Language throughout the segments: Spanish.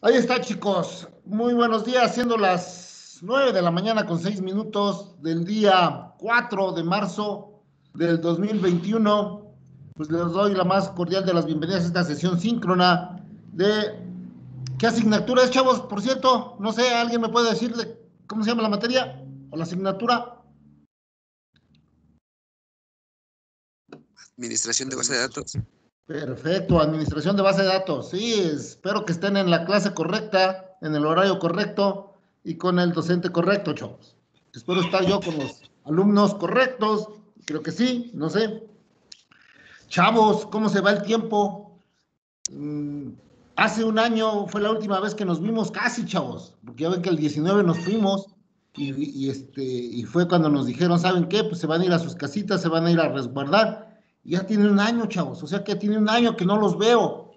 Ahí está, chicos. Muy buenos días, siendo las 9 de la mañana con 6 minutos del día 4 de marzo del 2021. Pues les doy la más cordial de las bienvenidas a esta sesión síncrona de... ¿Qué asignatura es, chavos? Por cierto, no sé, ¿alguien me puede decir de cómo se llama la materia o la asignatura? Administración de base de datos. Perfecto, administración de base de datos. Sí, espero que estén en la clase correcta, en el horario correcto y con el docente correcto, chavos. Espero estar yo con los alumnos correctos. Creo que sí, no sé. Chavos, ¿cómo se va el tiempo? Mm, Hace un año fue la última vez que nos vimos casi, chavos, porque ya ven que el 19 nos fuimos y fue cuando nos dijeron, ¿saben qué? Pues se van a ir a sus casitas, se van a ir a resguardar. Y ya tiene un año, chavos, o sea que tiene un año que no los veo.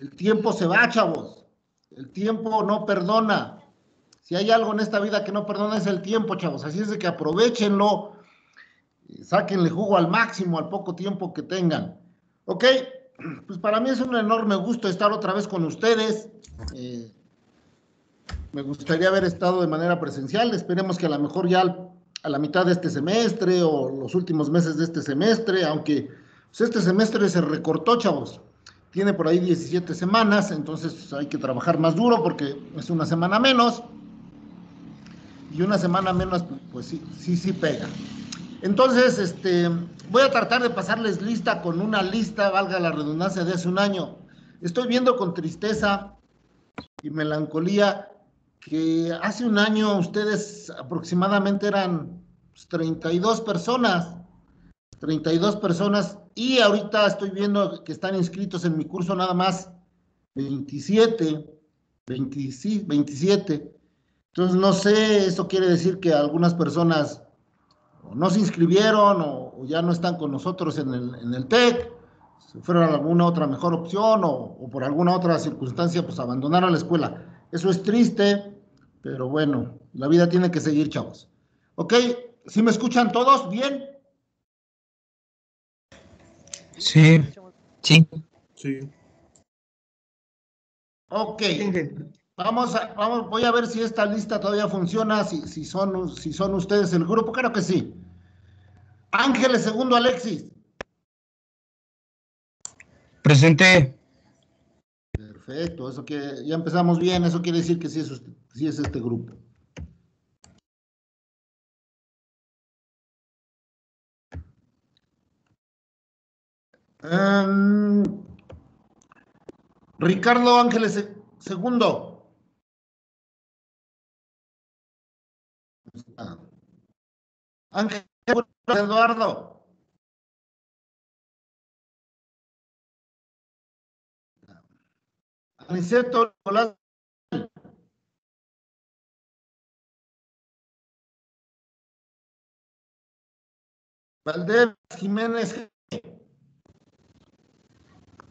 El tiempo se va, chavos. El tiempo no perdona. Si hay algo en esta vida que no perdona es el tiempo, chavos. Así es de que aprovechenlo, sáquenle jugo al máximo, al poco tiempo que tengan. Ok, pues para mí es un enorme gusto estar otra vez con ustedes. Eh, Me gustaría haber estado de manera presencial. Esperemos que a lo mejor ya a la mitad de este semestre o los últimos meses de este semestre, aunque pues este semestre se recortó, chavos. Tiene por ahí 17 semanas, entonces hay que trabajar más duro porque es una semana menos y una semana menos, pues sí, sí, sí pega. Entonces, voy a tratar de pasarles lista con una lista, valga la redundancia, de hace un año. Estoy viendo con tristeza y melancolía que hace un año ustedes aproximadamente eran pues, 32 personas, 32 personas, y ahorita estoy viendo que están inscritos en mi curso nada más 27, 20, sí, 27. Entonces, no sé, eso quiere decir que algunas personas o no se inscribieron o ya no están con nosotros en el TEC, si fueron a alguna otra mejor opción o por alguna otra circunstancia, pues abandonaron la escuela. Eso es triste, pero bueno, la vida tiene que seguir, chavos. ¿Ok? ¿Sí me escuchan todos? ¿Bien? Sí, sí. Sí. Ok. Voy a ver si esta lista todavía funciona, si son ustedes el grupo, creo que sí. Ángeles segundo Alexis. Presente. Perfecto, eso que ya empezamos bien, eso quiere decir que sí es este grupo. Um, Ricardo Ángeles segundo. Ángel Eduardo. Aniceto Nicolás. Valdez Jiménez.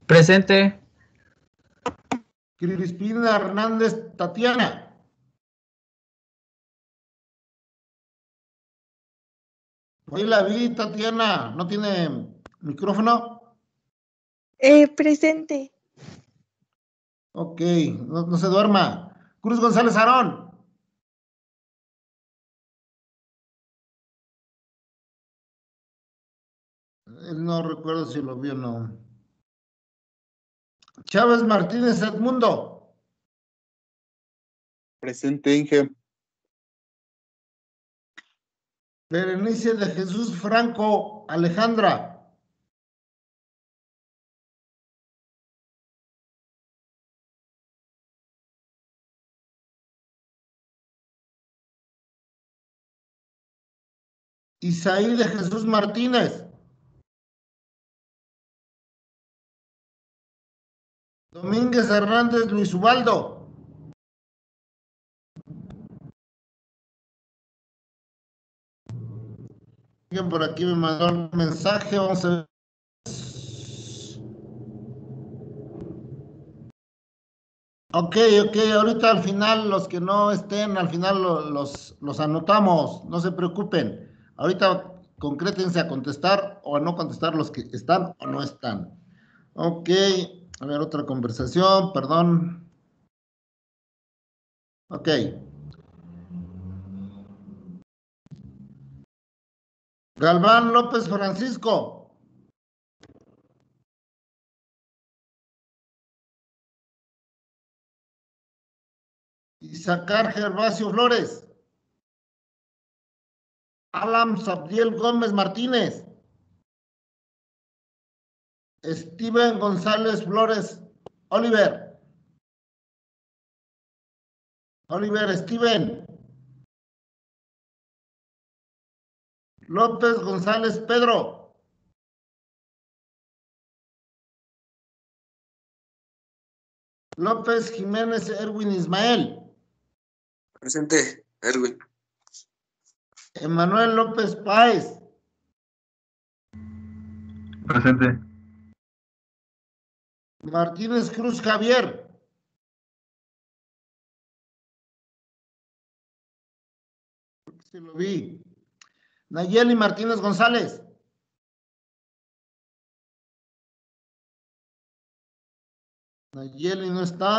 Presente. Crispina Hernández Tatiana. Ahí la vi, Tatiana. ¿No tiene micrófono? Presente. Ok, no se duerma. Cruz González Aarón. No recuerdo si lo vi o no. Chávez Martínez Edmundo. Presente, Inge. Berenice de Jesús Franco Alejandra. Isaí de Jesús Martínez. Domínguez Hernández Luis Ubaldo. Alguien por aquí me mandó un mensaje, vamos a ver. Ok, ahorita al final los que no estén, al final los anotamos, no se preocupen. Ahorita concrétense a contestar o a no contestar los que están o no están. Ok, a ver otra conversación, perdón. Ok. Galván López Francisco. Isaacar Gervasio Flores. Alan Sabdiel Gómez Martínez. Steven González Flores Oliver. Oliver Steven. López González Pedro. López Jiménez Erwin Ismael. Presente, Erwin. Emanuel López Páez. Presente. Martínez Cruz Javier. Sí lo vi. Nayeli Martínez González. Nayeli no está.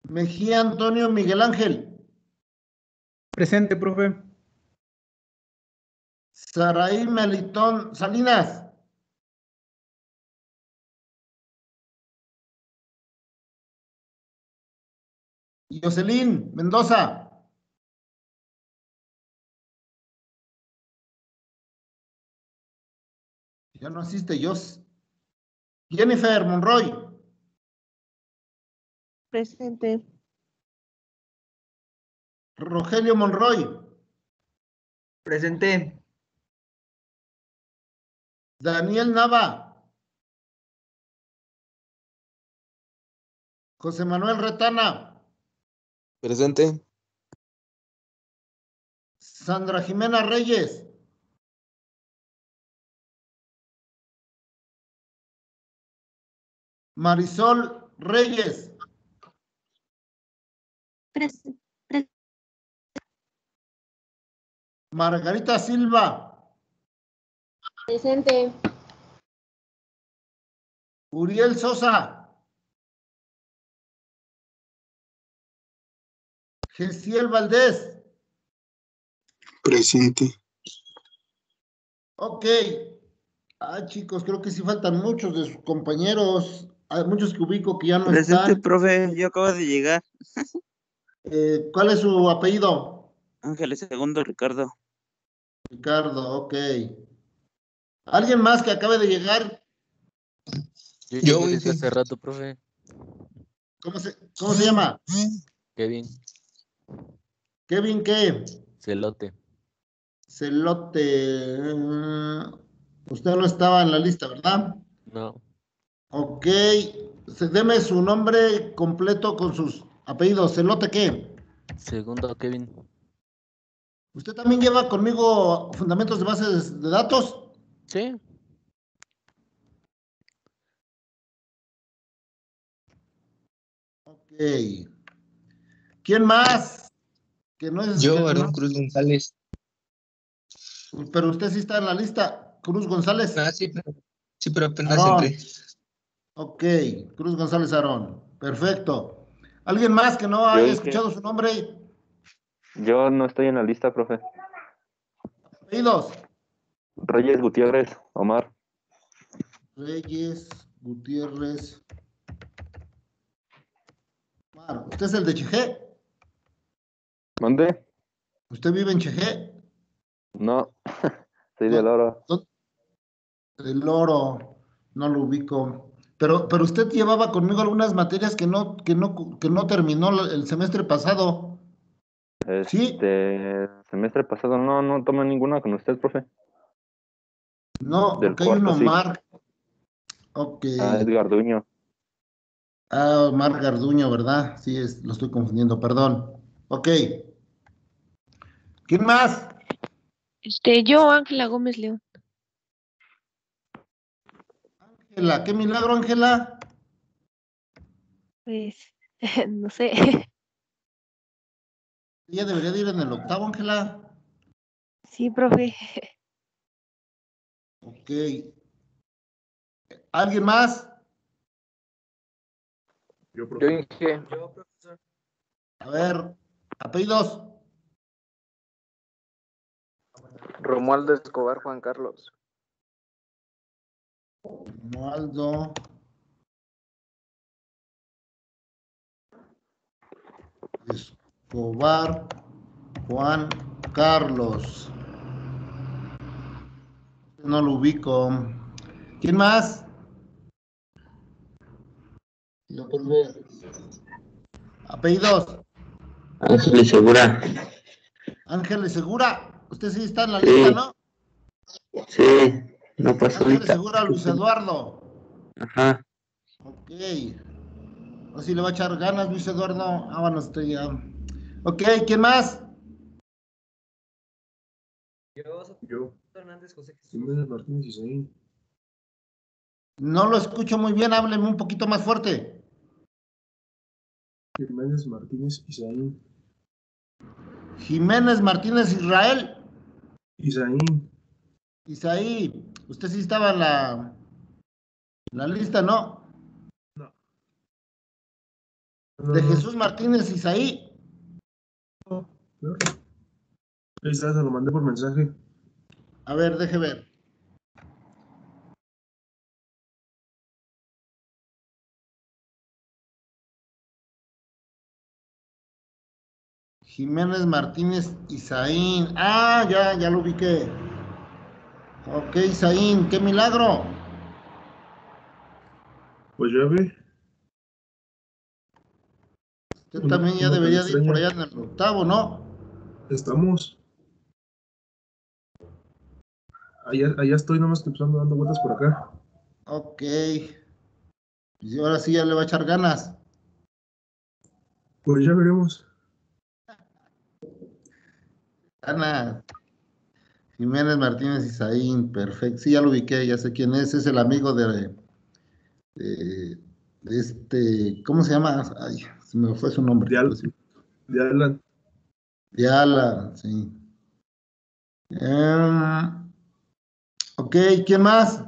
Mejía Antonio Miguel Ángel. Presente, profe. Saraí Melitón Salinas. Jocelyn Mendoza. Ya no asiste Jos. Jennifer Monroy. Presente. Rogelio Monroy. Presente. Daniel Nava. José Manuel Retana. Presente. Sandra Jimena Reyes. Marisol Reyes. Presente. Margarita Silva. Presente. Uriel Sosa. Gesiel Valdés. Presente. Ok. Chicos, creo que sí faltan muchos de sus compañeros. Hay muchos que ubico que ya no Presente, están. profe, yo acabo de llegar. ¿Cuál es su apellido? Ángeles Segundo Ricardo. Ricardo, ok. ¿Alguien más que acabe de llegar? Yo Yo, llegué desde Inge. hace rato, profe. ¿Cómo se llama? Kevin, Kevin, ¿qué? celote. Celote. Usted no estaba en la lista, ¿verdad? No, Ok. Deme su nombre completo con sus apellidos. ¿Celote qué? segundo Kevin. ¿Usted también lleva conmigo fundamentos de bases de datos? Sí, Ok. ¿Quién más? Que no es. Yo, Aarón Cruz González. Pero usted sí está en la lista. Cruz González. Ah, sí, pero apenas Aarón. entré. Ok. Cruz González Aarón. Perfecto. ¿Alguien más que no Yo haya dije, escuchado su nombre? yo no estoy en la lista, profe. Apellidos. Reyes Gutiérrez, Omar. Reyes Gutiérrez. Omar. ¿Usted es el de Chejé? ¿Mande? ¿Usted vive en Chejé? No, soy de No, Loro. el Oro, no lo ubico. Pero usted llevaba conmigo algunas materias que no terminó el semestre pasado. ¿Sí? Semestre pasado no tomé ninguna con usted, profe. No, Del porque hay un cuarto, sí. Omar. Ok. Edgar Duño. Omar Garduño, ¿verdad? Sí, lo estoy confundiendo, perdón. Ok. ¿Quién más? Yo, Ángela Gómez León. Ángela, qué milagro, Ángela. Pues, no sé. Ella debería de ir en el octavo, Ángela. Sí, profe. Ok. ¿Alguien más? yo Inge. Yo, profesor. A ver, apellidos. Romualdo Escobar Juan Carlos. Romualdo. Escobar Juan Carlos. No lo ubico. ¿Quién más? No, pues, apellidos. Ángeles Segura. Ángeles Segura. Usted sí está en la Sí. lista, ¿no? Sí, no pasó Ángeles ahorita. Segura, Luis Eduardo. Ajá. Ok. O si le va a echar ganas, Luis Eduardo. Ah, bueno, estoy ya. Ok, ¿quién más? Yo. Hernández José Jesús. Jiménez Martínez Isaín. No lo escucho muy bien, hábleme un poquito más fuerte. Jiménez Martínez Isaín. Jiménez Martínez Israel. Isaín. Isaí, usted sí estaba en la lista, ¿no? No, De Jesús Martínez Isaí. no. Ahí está, se lo mandé por mensaje. A ver, deje ver. Jiménez Martínez Isaín. Ah, ya lo ubiqué. Ok, Isaín, qué milagro. Pues ya ve. Usted también ya Uno que debería me de ir por allá extraña. en el octavo, ¿no? Estamos. Allá estoy nomás empezando dando vueltas por acá. Ok. Y ahora sí ya le va a echar ganas. Pues ya veremos. Ana. Jiménez Martínez Isaín, perfecto. Sí, ya lo ubiqué, ya sé quién es el amigo de este, ¿cómo se llama? Ay, se me fue su nombre. De Alan. De Alan, sí. Ok, ¿quién más?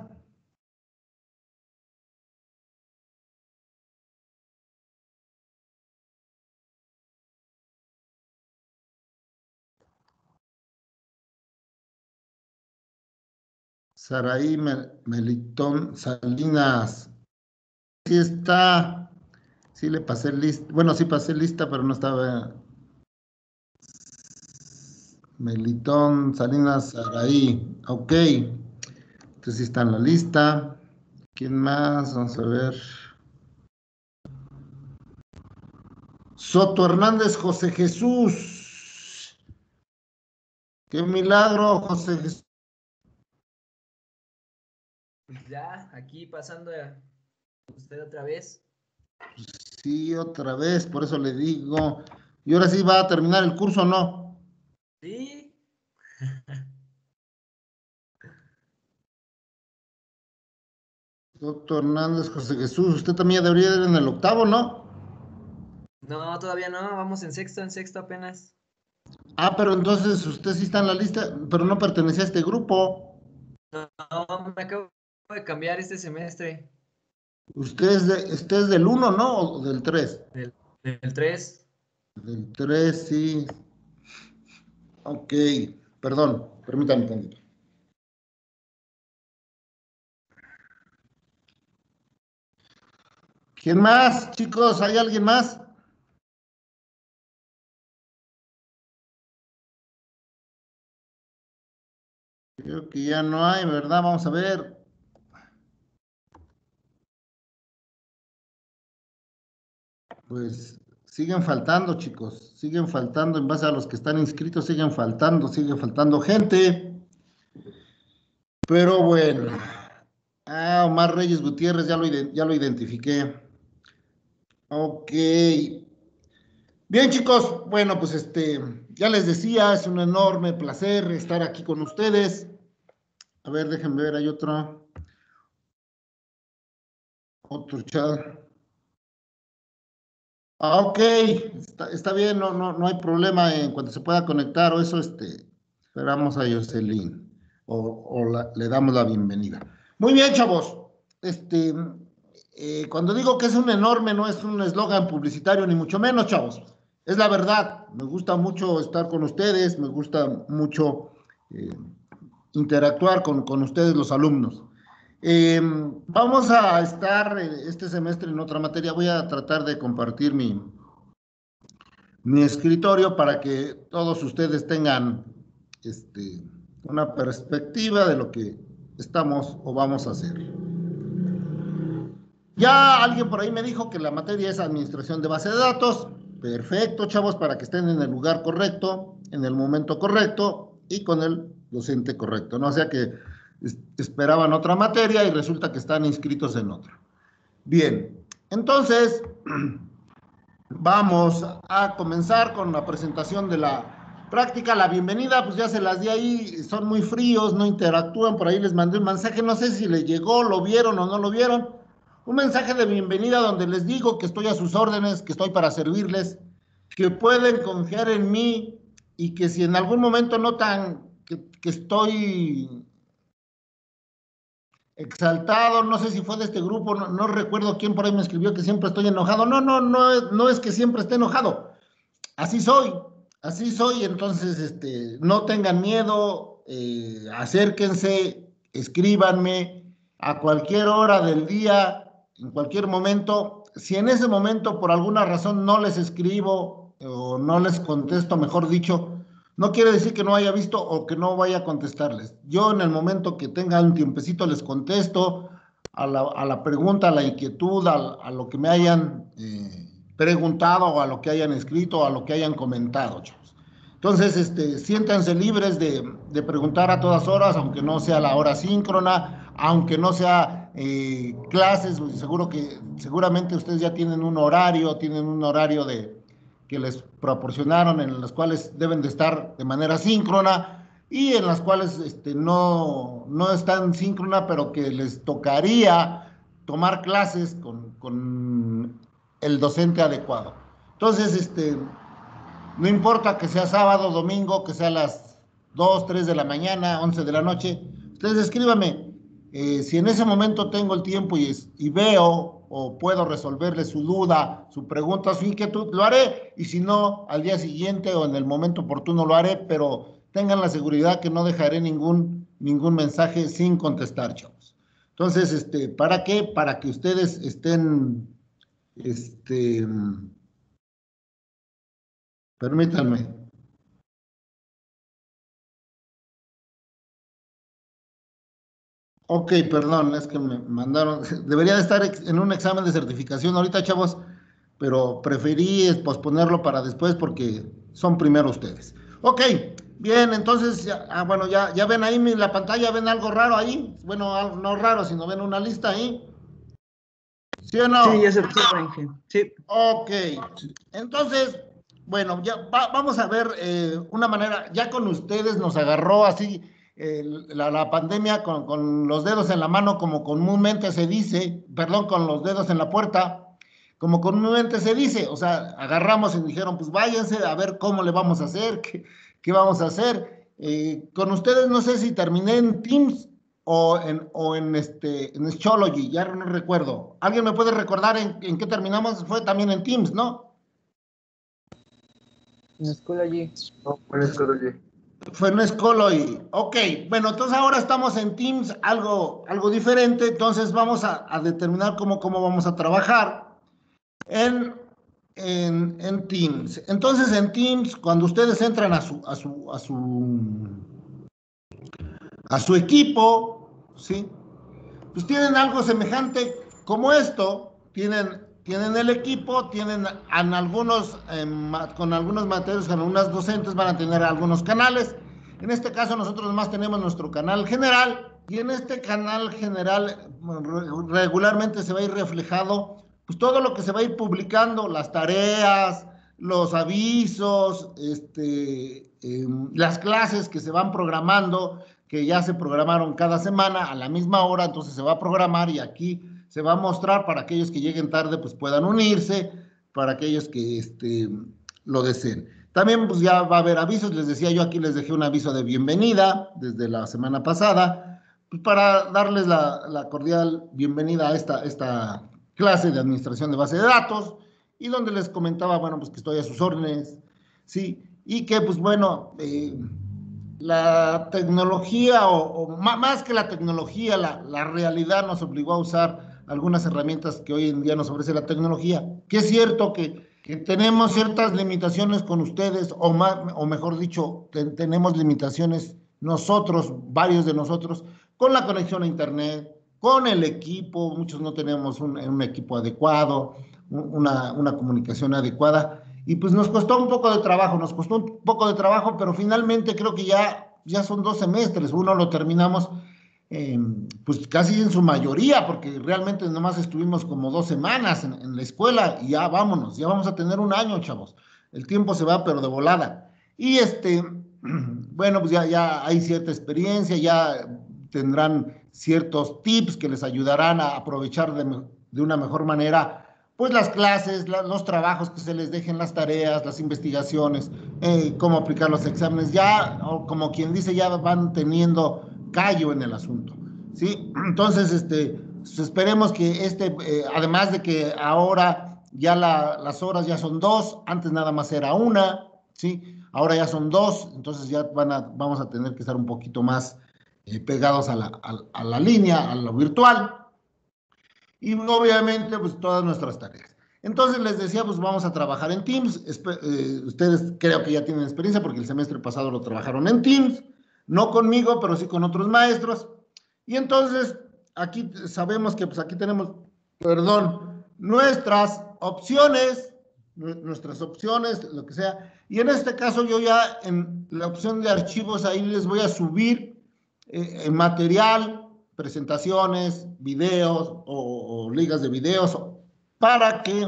Saraí Melitón Salinas. Sí está, sí le pasé lista, bueno, sí pasé lista, pero no estaba. Melitón Salinas Saraí, ok. Entonces sí está en la lista. ¿Quién más? Vamos a ver. Soto Hernández José Jesús. Qué milagro, José Jesús. Ya, aquí pasando a usted otra vez. Sí, otra vez, por eso le digo. ¿Y ahora sí va a terminar el curso o no? Sí. Soto Hernández José Jesús, usted también debería ir en el octavo, ¿no? No, todavía no, vamos en sexto apenas. Ah, pero entonces usted sí está en la lista, pero no pertenecía a este grupo. No, me acabo de cambiar este semestre. Usted es del 1, ¿no? ¿O del 3? Del 3. Del 3, sí. Ok, perdón, permítame un tantito. ¿Quién más, chicos? ¿Hay alguien más? Creo que ya no hay, ¿verdad? Vamos a ver. Pues siguen faltando, chicos. Siguen faltando, en base a los que están inscritos, sigue faltando gente. Pero bueno. Ah, Omar Reyes Gutiérrez, ya lo identifiqué. Ok. Bien, chicos, bueno, pues ya les decía, es un enorme placer estar aquí con ustedes. A ver, déjenme ver, hay otro chat. Ah, ok, está bien, no hay problema en cuanto se pueda conectar o eso, esperamos a Jocelyn le damos la bienvenida. Muy bien, chavos. Cuando digo que es un enorme, no es un eslogan publicitario, ni mucho menos, chavos. es la verdad, me gusta mucho estar con ustedes, me gusta mucho interactuar con ustedes los alumnos. Vamos a estar este semestre en otra materia, voy a tratar de compartir mi escritorio para que todos ustedes tengan una perspectiva de lo que estamos o vamos a hacer. Ya alguien por ahí me dijo que la materia es administración de base de datos. Perfecto, chavos, para que estén en el lugar correcto, en el momento correcto y con el docente correcto, ¿no? O sea que esperaban otra materia y resulta que están inscritos en otra. Bien, entonces vamos a comenzar con la presentación de la práctica. La bienvenida, pues ya se las di ahí, son muy fríos, no interactúan, por ahí les mandé un mensaje, no sé si les llegó, lo vieron o no lo vieron. Un mensaje de bienvenida donde les digo que estoy a sus órdenes, que estoy para servirles, que pueden confiar en mí y que si en algún momento notan que estoy exaltado, no sé si fue de este grupo, no recuerdo quién por ahí me escribió que siempre estoy enojado. No es que siempre esté enojado. Así soy, entonces no tengan miedo, acérquense, escríbanme a cualquier hora del día, en cualquier momento. Si en ese momento por alguna razón no les escribo o no les contesto, mejor dicho, no quiere decir que no haya visto o que no vaya a contestarles. Yo en el momento que tenga un tiempecito les contesto a la pregunta, a la inquietud, a lo que me hayan preguntado o a lo que hayan escrito o a lo que hayan comentado, chavos. Entonces, siéntanse libres de preguntar a todas horas, aunque no sea la hora síncrona, aunque no sea clases, seguramente ustedes ya tienen un horario que les proporcionaron, en las cuales deben de estar de manera síncrona y en las cuales no están síncrona, pero que les tocaría tomar clases con el docente adecuado. Entonces, no importa que sea sábado, domingo, que sea a las 2, 3 de la mañana, 11 de la noche, ustedes escríbanme. Si en ese momento tengo el tiempo y veo o puedo resolverle su duda, su pregunta, su inquietud, lo haré, y si no, al día siguiente o en el momento oportuno lo haré, pero tengan la seguridad que no dejaré ningún mensaje sin contestar, chavos. Entonces, ¿para qué? Para que ustedes estén, permítanme. Ok, perdón, es que me mandaron, debería de estar en un examen de certificación ahorita, chavos, pero preferí posponerlo para después porque son primero ustedes. Ok, bien, entonces, ya ven ahí la pantalla, ven algo raro ahí, bueno, no raro, sino ven una lista ahí. ¿Sí o no? Sí, ya se observa, Inge. Sí. Ok, entonces, bueno, ya vamos a ver una manera, ya con ustedes nos agarró así la pandemia con los dedos en la mano, como comúnmente se dice, perdón, con los dedos en la puerta, como comúnmente se dice, o sea, agarramos y dijeron, pues váyanse a ver cómo le vamos a hacer, qué vamos a hacer. Con ustedes no sé si terminé en Teams o en Schoology, ya no recuerdo. ¿Alguien me puede recordar en qué terminamos? Fue también en Teams, ¿no? En Schoology. No, en Schoology. Fue en Schoology. Ok, bueno, entonces ahora estamos en Teams, algo diferente, entonces vamos a determinar cómo vamos a trabajar en Teams. Entonces en Teams, cuando ustedes entran a su equipo, ¿sí? Pues tienen algo semejante como esto, tienen el equipo, tienen con algunos materiales, con algunas docentes van a tener algunos canales. En este caso nosotros más tenemos nuestro canal general, y en este canal general regularmente se va a ir reflejado pues todo lo que se va a ir publicando, las tareas, los avisos, las clases que se van programando, que ya se programaron cada semana a la misma hora, entonces se va a programar y aquí se va a mostrar para aquellos que lleguen tarde, pues puedan unirse, para aquellos que lo deseen. También pues ya va a haber avisos, les decía yo, aquí les dejé un aviso de bienvenida desde la semana pasada, pues para darles la cordial bienvenida a esta clase de administración de base de datos, y donde les comentaba, bueno, pues que estoy a sus órdenes, ¿sí? Y que, pues bueno, la tecnología, más que la tecnología, la realidad nos obligó a usar algunas herramientas que hoy en día nos ofrece la tecnología, que es cierto que tenemos ciertas limitaciones con ustedes, o mejor dicho, tenemos limitaciones nosotros, varios de nosotros, con la conexión a internet, con el equipo, muchos no tenemos un equipo adecuado, una comunicación adecuada, y pues nos costó un poco de trabajo, pero finalmente creo que ya son 2 semestres, uno lo terminamos pues casi en su mayoría, porque realmente nomás estuvimos como 2 semanas en la escuela y ya vámonos, ya vamos a tener un año, chavos. El tiempo se va, pero de volada. Y bueno, pues ya hay cierta experiencia, ya tendrán ciertos tips que les ayudarán a aprovechar de una mejor manera pues las clases, los trabajos que se les dejen, las tareas, las investigaciones, cómo aplicar los exámenes, ya, o como quien dice, ya van teniendo callo en el asunto, ¿sí? Entonces, pues esperemos que además de que ahora ya las horas ya son 2, antes nada más era 1, ¿sí? Ahora ya son 2, entonces ya vamos a tener que estar un poquito más pegados a la línea, a lo virtual, y obviamente pues todas nuestras tareas. Entonces les decía, pues vamos a trabajar en Teams. Ustedes creo que ya tienen experiencia porque el semestre pasado lo trabajaron en Teams, no conmigo, pero sí con otros maestros. Y entonces aquí sabemos que pues aquí tenemos, perdón, nuestras opciones, lo que sea. Y en este caso yo ya en la opción de archivos ahí les voy a subir material, presentaciones, videos o ligas de videos para que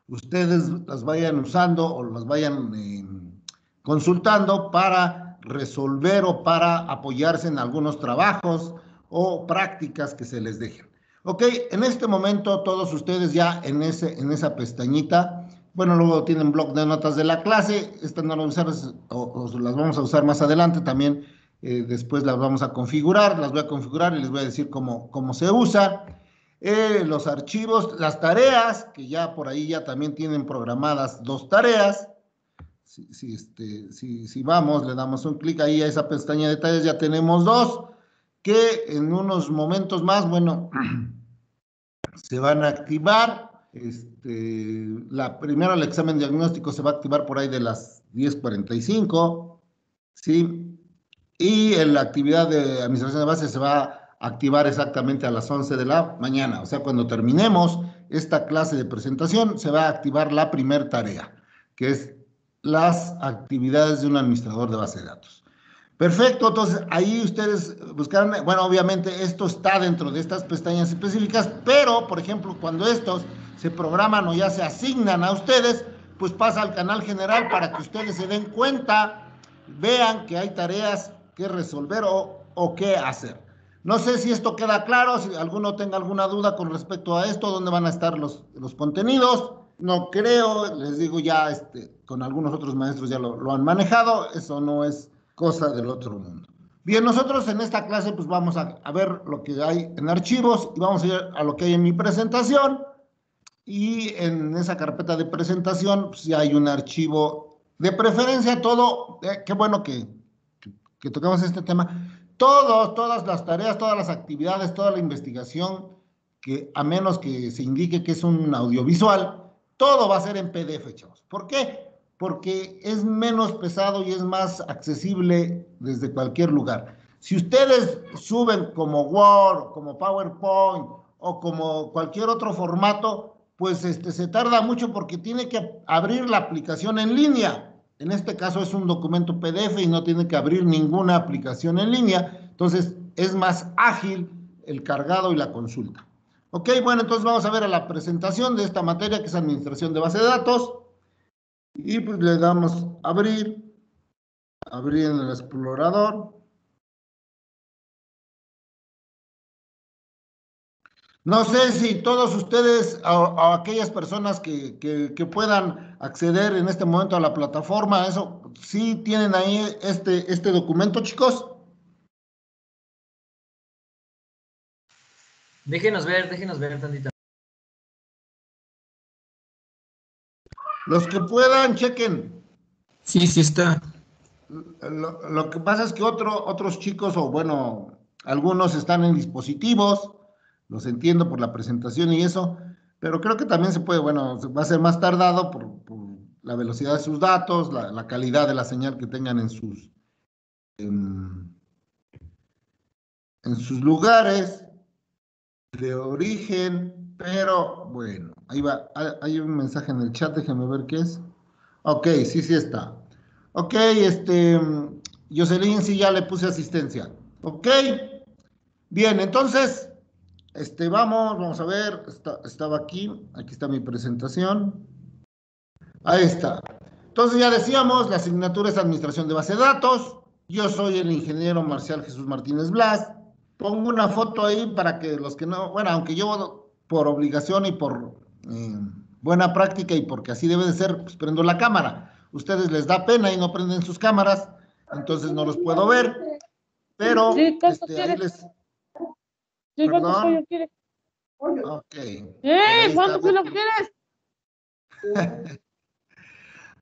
ustedes las vayan usando o las vayan consultando para resolver o para apoyarse en algunos trabajos o prácticas que se les dejen. Ok, en este momento todos ustedes ya en esa pestañita, bueno, luego tienen bloc de notas de la clase, estas no las vamos a usar, o las vamos a usar más adelante también. Después las vamos a configurar, las voy a configurar y les voy a decir cómo se usa. Los archivos, las tareas, que ya por ahí ya también tienen programadas 2 tareas. Si vamos, le damos un clic ahí a esa pestaña de tareas, ya tenemos 2, que en unos momentos más, bueno, se van a activar. Primero el examen diagnóstico se va a activar por ahí de las 10:45, ¿sí? Y la actividad de administración de base se va a activar exactamente a las 11 de la mañana. O sea, cuando terminemos esta clase de presentación, se va a activar la primera tarea, que es las actividades de un administrador de base de datos. Perfecto, entonces ahí ustedes buscarán, bueno, obviamente esto está dentro de estas pestañas específicas, pero, por ejemplo, cuando estos se programan o ya se asignan a ustedes, pues pasa al canal general para que ustedes se den cuenta, vean que hay tareas que resolver o qué hacer. No sé si esto queda claro, si alguno tenga alguna duda con respecto a esto, dónde van a estar los contenidos. No creo, les digo ya, con algunos otros maestros ya lo han manejado, eso no es cosa del otro mundo. Bien, nosotros en esta clase pues vamos a ver lo que hay en archivos y vamos a ir a lo que hay en mi presentación, y en esa carpeta de presentación pues ya hay un archivo, de preferencia todo, qué bueno que tocamos este tema, todas las tareas, todas las actividades, toda la investigación, que a menos que se indique que es un audiovisual, todo va a ser en PDF, chavos. ¿Por qué? Porque es menos pesado y es más accesible desde cualquier lugar. Si ustedes suben como Word, como PowerPoint o como cualquier otro formato, pues se tarda mucho porque tiene que abrir la aplicación en línea. En este caso es un documento PDF y no tiene que abrir ninguna aplicación en línea. Entonces es más ágil el cargado y la consulta. Ok, bueno, entonces vamos a ver a la presentación de esta materia que es administración de base de datos. Y pues le damos abrir en el explorador. No sé si todos ustedes o aquellas personas que puedan acceder en este momento a la plataforma, eso sí tienen ahí este documento, chicos. Déjenos ver tantito. Los que puedan, chequen. Sí, sí está. Lo que pasa es que otros chicos, o bueno, algunos están en dispositivos, los entiendo por la presentación y eso, pero creo que también se puede, bueno, va a ser más tardado por la velocidad de sus datos, la calidad de la señal que tengan en sus lugares de origen, pero bueno, ahí va, hay un mensaje en el chat, déjenme ver qué es. Ok, sí está. Ok, Jocelyn, sí, ya le puse asistencia. Ok, bien, entonces, vamos a ver, estaba aquí está mi presentación. Ahí está. Entonces ya decíamos, la asignatura es Administración de Base de Datos. Yo soy el ingeniero Marcial Jesús Martínez Blas. Pongo una foto ahí para que los que no, bueno, aunque yo por obligación y por buena práctica y porque así debe de ser, pues prendo la cámara. Ustedes les da pena y no prenden sus cámaras, entonces no los puedo ver, pero Sí, ahí les... Sí, ¿cuántos ¿Perdón? pollos quieres? Ok. ¿Cuántos pollos quieres?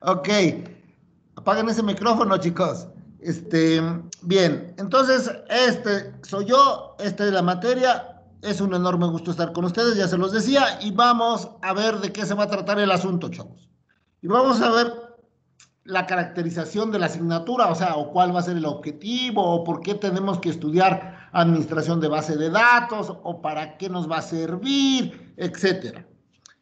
Ok, apaguen ese micrófono, chicos. Bien, entonces, soy yo, esta es la materia, es un enorme gusto estar con ustedes, ya se los decía, y vamos a ver de qué se va a tratar el asunto, chavos. Y vamos a ver la caracterización de la asignatura, o sea, o cuál va a ser el objetivo, o por qué tenemos que estudiar administración de base de datos, o para qué nos va a servir, etcétera.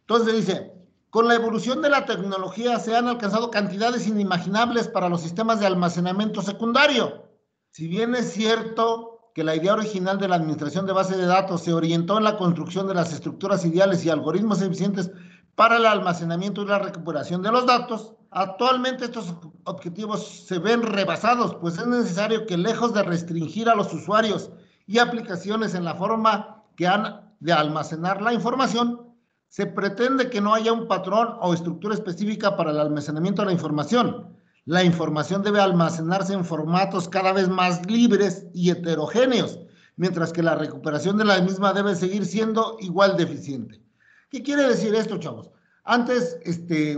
Entonces dice, con la evolución de la tecnología se han alcanzado cantidades inimaginables para los sistemas de almacenamiento secundario. Si bien es cierto que la idea original de la administración de base de datos se orientó en la construcción de las estructuras ideales y algoritmos eficientes para el almacenamiento y la recuperación de los datos, actualmente estos objetivos se ven rebasados, pues es necesario que lejos de restringir a los usuarios y aplicaciones en la forma que han de almacenar la información, se pretende que no haya un patrón o estructura específica para el almacenamiento de la información. La información debe almacenarse en formatos cada vez más libres y heterogéneos, mientras que la recuperación de la misma debe seguir siendo igual de eficiente. ¿Qué quiere decir esto, chavos? Antes,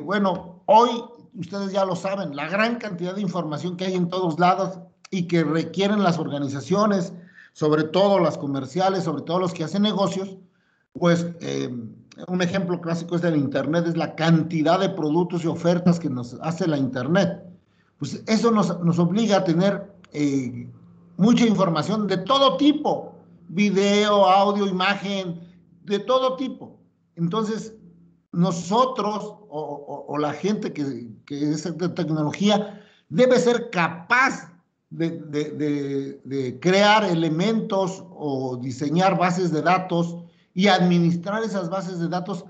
bueno, hoy ustedes ya lo saben, la gran cantidad de información que hay en todos lados y que requieren las organizaciones, sobre todo las comerciales, sobre todo los que hacen negocios, pues un ejemplo clásico es del Internet, es la cantidad de productos y ofertas que nos hace la Internet. Pues eso nos obliga a tener mucha información de todo tipo, video, audio, imagen, de todo tipo. Entonces, nosotros o la gente que es de tecnología debe ser capaz de crear elementos o diseñar bases de datos y administrar esas bases de datos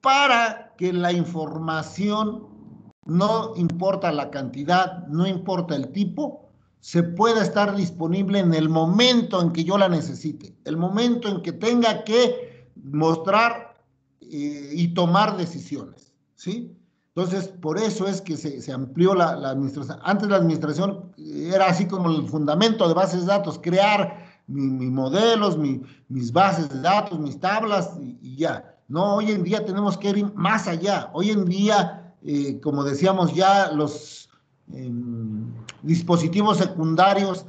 para que la información, no importa la cantidad, no importa el tipo, se pueda estar disponible en el momento en que yo la necesite, el momento en que tenga que mostrar y tomar decisiones, ¿sí? Entonces, por eso es que se amplió la administración. Antes la administración era así como el fundamento de bases de datos, crear mis modelos, mis bases de datos, mis tablas y ya. No, hoy en día tenemos que ir más allá. Hoy en día, como decíamos ya, los dispositivos secundarios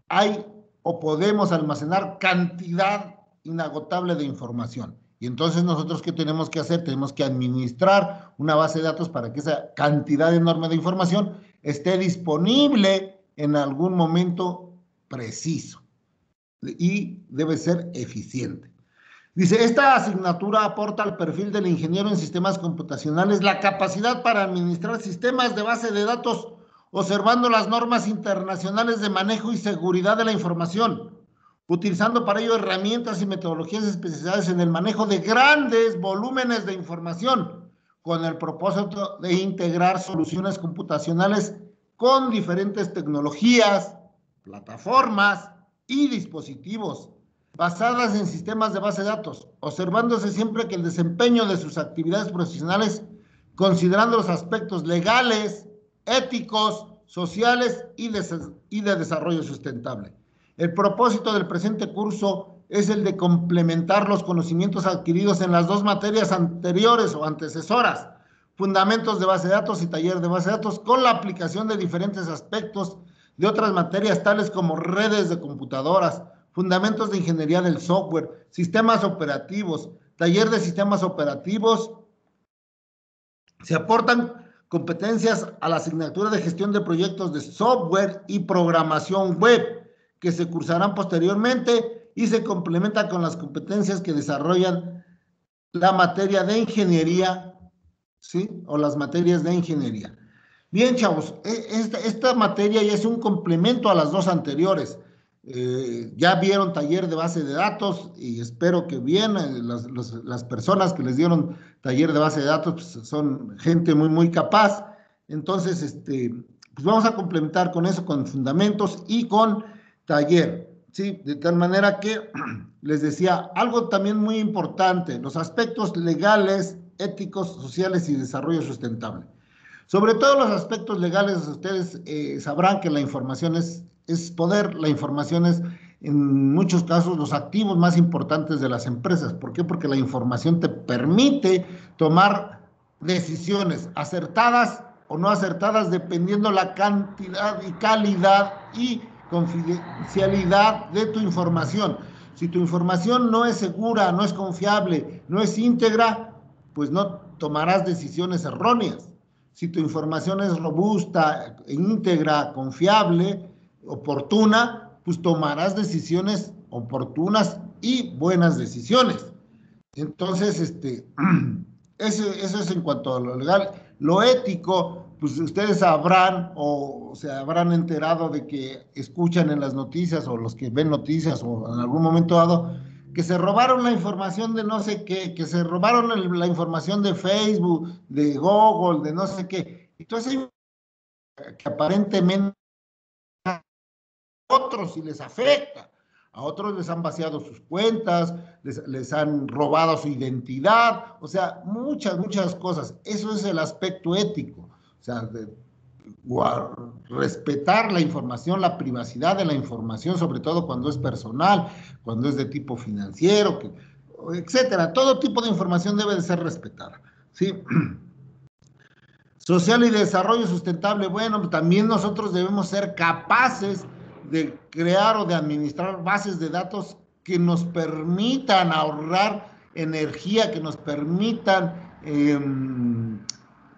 hay o podemos almacenar cantidad inagotable de información. Y entonces nosotros, ¿qué tenemos que hacer? Tenemos que administrar una base de datos para que esa cantidad enorme de información esté disponible en algún momento preciso. Y debe ser eficiente. Dice, esta asignatura aporta al perfil del ingeniero en sistemas computacionales la capacidad para administrar sistemas de base de datos observando las normas internacionales de manejo y seguridad de la información, utilizando para ello herramientas y metodologías especializadas en el manejo de grandes volúmenes de información, con el propósito de integrar soluciones computacionales con diferentes tecnologías, plataformas y dispositivos basadas en sistemas de base de datos, observándose siempre que el desempeño de sus actividades profesionales, considerando los aspectos legales, éticos, sociales y de desarrollo sustentable. El propósito del presente curso es el de complementar los conocimientos adquiridos en las dos materias anteriores o antecesoras, fundamentos de base de datos y taller de base de datos con la aplicación de diferentes aspectos de otras materias tales como redes de computadoras, fundamentos de ingeniería del software, sistemas operativos, taller de sistemas operativos. Se aportan competencias a la asignatura de gestión de proyectos de software y programación web que se cursarán posteriormente y se complementan con las competencias que desarrollan la materia de ingeniería, ¿sí? O las materias de ingeniería. Bien, chavos, esta materia ya es un complemento a las dos anteriores. Ya vieron taller de base de datos y espero que bien, las personas que les dieron taller de base de datos pues, son gente muy, muy capaz. Entonces, pues vamos a complementar con eso, con fundamentos y con taller, ¿sí? De tal manera que, les decía, algo también muy importante, los aspectos legales, éticos, sociales y desarrollo sustentable. Sobre todo los aspectos legales, ustedes sabrán que la información es poder, la información es en muchos casos los activos más importantes de las empresas. ¿Por qué? Porque la información te permite tomar decisiones acertadas o no acertadas dependiendo la cantidad y calidad y confidencialidad de tu información. Si tu información no es segura, no es confiable, no es íntegra, pues no tomarás decisiones erróneas. Si tu información es robusta, íntegra, confiable, oportuna, pues tomarás decisiones oportunas y buenas decisiones. Entonces, eso es en cuanto a lo legal. Lo ético, pues ustedes sabrán o se habrán enterado de que escuchan en las noticias o los que ven noticias o en algún momento dado, que se robaron la información de no sé qué, que se robaron la información de Facebook, de Google, de no sé qué. Entonces, que aparentemente a otros sí les afecta, a otros les han vaciado sus cuentas, les han robado su identidad, o sea, muchas cosas. Eso es el aspecto ético, o sea, respetar la información, la privacidad de la información, sobre todo cuando es personal, cuando es de tipo financiero, etcétera. Todo tipo de información debe de ser respetada, ¿sí? Social y desarrollo sustentable. Bueno, también nosotros debemos ser capaces de crear o de administrar bases de datos que nos permitan ahorrar energía, que nos permitan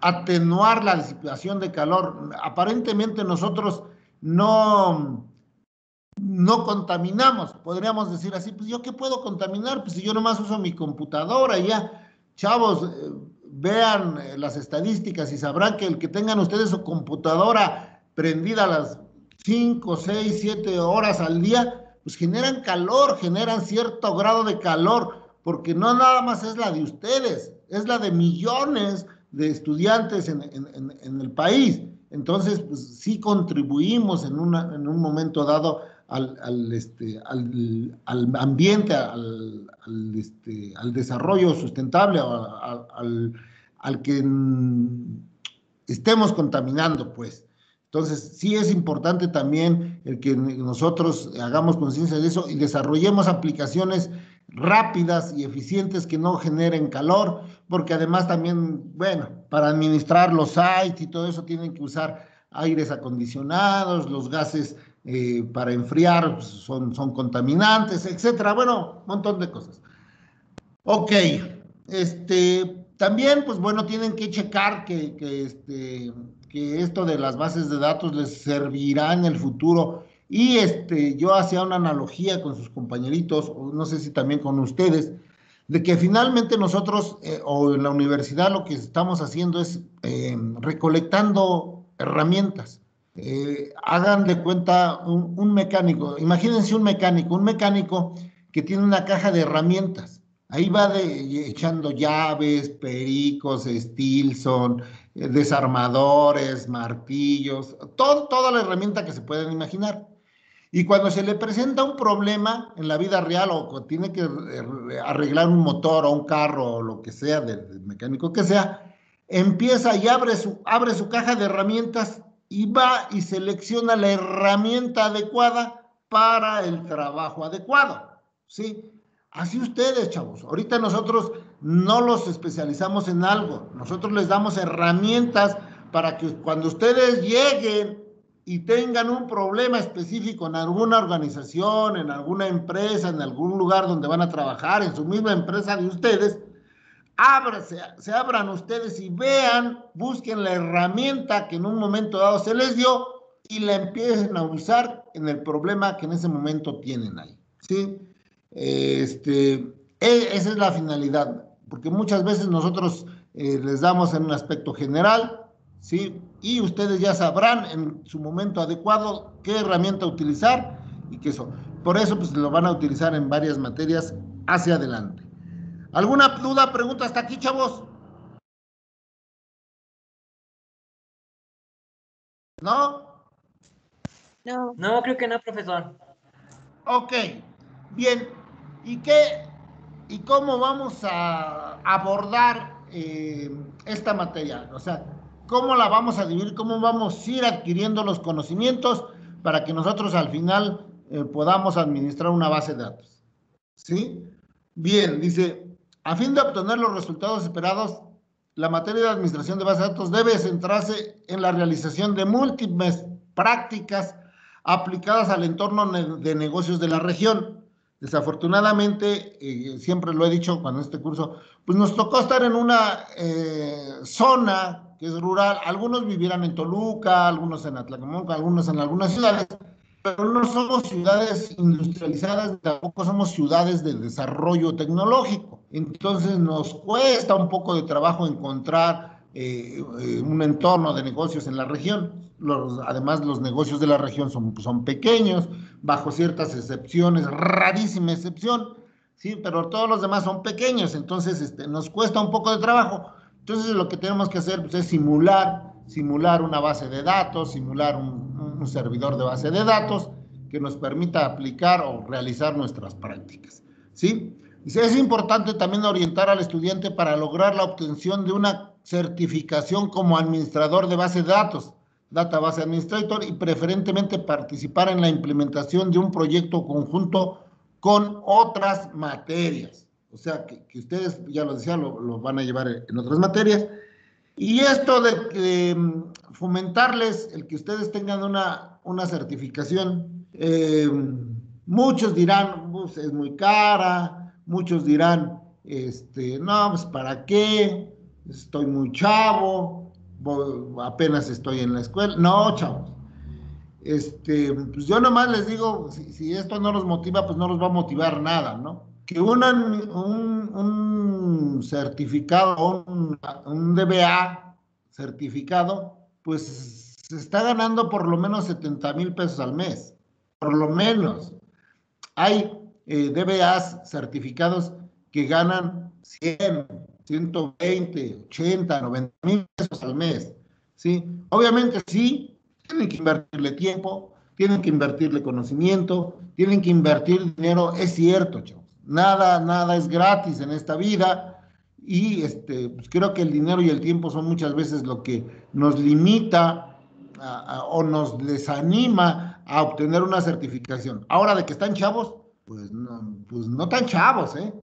atenuar la disipación de calor. Aparentemente nosotros no contaminamos, podríamos decir así, pues yo qué puedo contaminar, pues si yo nomás uso mi computadora y ya. Chavos, vean las estadísticas y sabrán que el que tengan ustedes su computadora prendida a las 5, 6, 7 horas al día, pues generan calor, generan cierto grado de calor, porque no nada más es la de ustedes, es la de millones de estudiantes en el país. Entonces, pues sí contribuimos en un momento dado al ambiente, al desarrollo sustentable, al que estemos contaminando, pues. Entonces, sí es importante también el que nosotros hagamos conciencia de eso y desarrollemos aplicaciones rápidas y eficientes que no generen calor, porque además también, bueno, para administrar los sites y todo eso tienen que usar aires acondicionados, los gases para enfriar pues, son contaminantes, etcétera. Bueno, un montón de cosas. Ok, también, pues bueno, tienen que checar que esto de las bases de datos les servirá en el futuro. Y yo hacía una analogía con sus compañeritos, o no sé si también con ustedes, de que finalmente nosotros, o en la universidad, lo que estamos haciendo es recolectando herramientas. Hagan de cuenta un mecánico, imagínense un mecánico que tiene una caja de herramientas. Ahí va echando llaves, pericos, Stilson, desarmadores, martillos, toda la herramienta que se puedan imaginar. Y cuando se le presenta un problema en la vida real o tiene que arreglar un motor o un carro o lo que sea, del mecánico que sea, empieza y abre su caja de herramientas y va y selecciona la herramienta adecuada para el trabajo adecuado, ¿sí? Así ustedes, chavos. Ahorita nosotros no los especializamos en algo. Nosotros les damos herramientas para que cuando ustedes lleguen y tengan un problema específico en alguna organización, en alguna empresa, en algún lugar donde van a trabajar, en su misma empresa de ustedes, se abran ustedes y vean, busquen la herramienta que en un momento dado se les dio y la empiecen a usar en el problema que en ese momento tienen ahí, ¿sí? Esa es la finalidad, porque muchas veces nosotros les damos en un aspecto general, ¿sí? Y ustedes ya sabrán en su momento adecuado qué herramienta utilizar y qué eso. Por eso, pues lo van a utilizar en varias materias hacia adelante. ¿Alguna duda, pregunta hasta aquí, chavos? ¿No? No. No, creo que no, profesor. Ok, bien. ¿Y cómo vamos a abordar esta materia? O sea, ¿cómo la vamos a dividir? ¿Cómo vamos a ir adquiriendo los conocimientos para que nosotros al final podamos administrar una base de datos? ¿Sí? Bien, dice, a fin de obtener los resultados esperados, la materia de administración de bases de datos debe centrarse en la realización de múltiples prácticas aplicadas al entorno de negocios de la región. Desafortunadamente, siempre lo he dicho cuando en este curso, pues nos tocó estar en una zona que es rural. Algunos vivirán en Toluca, algunos en Atlacomulco, algunos en algunas ciudades, pero no somos ciudades industrializadas, tampoco somos ciudades de desarrollo tecnológico. Entonces nos cuesta un poco de trabajo encontrar un entorno de negocios en la región. Además, los negocios de la región son pequeños, bajo ciertas excepciones, rarísima excepción, ¿sí? Pero todos los demás son pequeños, entonces nos cuesta un poco de trabajo. Entonces lo que tenemos que hacer, pues, es simular una base de datos, simular un servidor de base de datos que nos permita aplicar o realizar nuestras prácticas, ¿sí? Dice, es importante también orientar al estudiante para lograr la obtención de una certificación como administrador de base de datos, Database Administrator, y preferentemente participar en la implementación de un proyecto conjunto con otras materias. O sea, que ustedes, ya lo decía, lo van a llevar en otras materias. Y esto de fomentarles el que ustedes tengan una certificación, muchos dirán, pues, es muy cara, muchos dirán, no, pues, ¿para qué? Estoy muy chavo, apenas estoy en la escuela. No, chavos. Pues yo nomás les digo, si esto no los motiva, pues no los va a motivar nada, ¿no? Que un certificado, un DBA certificado, pues se está ganando por lo menos 70,000 pesos al mes, por lo menos. Hay DBAs certificados que ganan 100, 120, 80, 90,000 pesos al mes, ¿sí? Obviamente sí, tienen que invertirle tiempo, tienen que invertirle conocimiento, tienen que invertir dinero, es cierto, chavos. Nada es gratis en esta vida y pues creo que el dinero y el tiempo son muchas veces lo que nos limita o nos desanima a obtener una certificación. Ahora, de que están chavos, pues no tan chavos, ¿eh?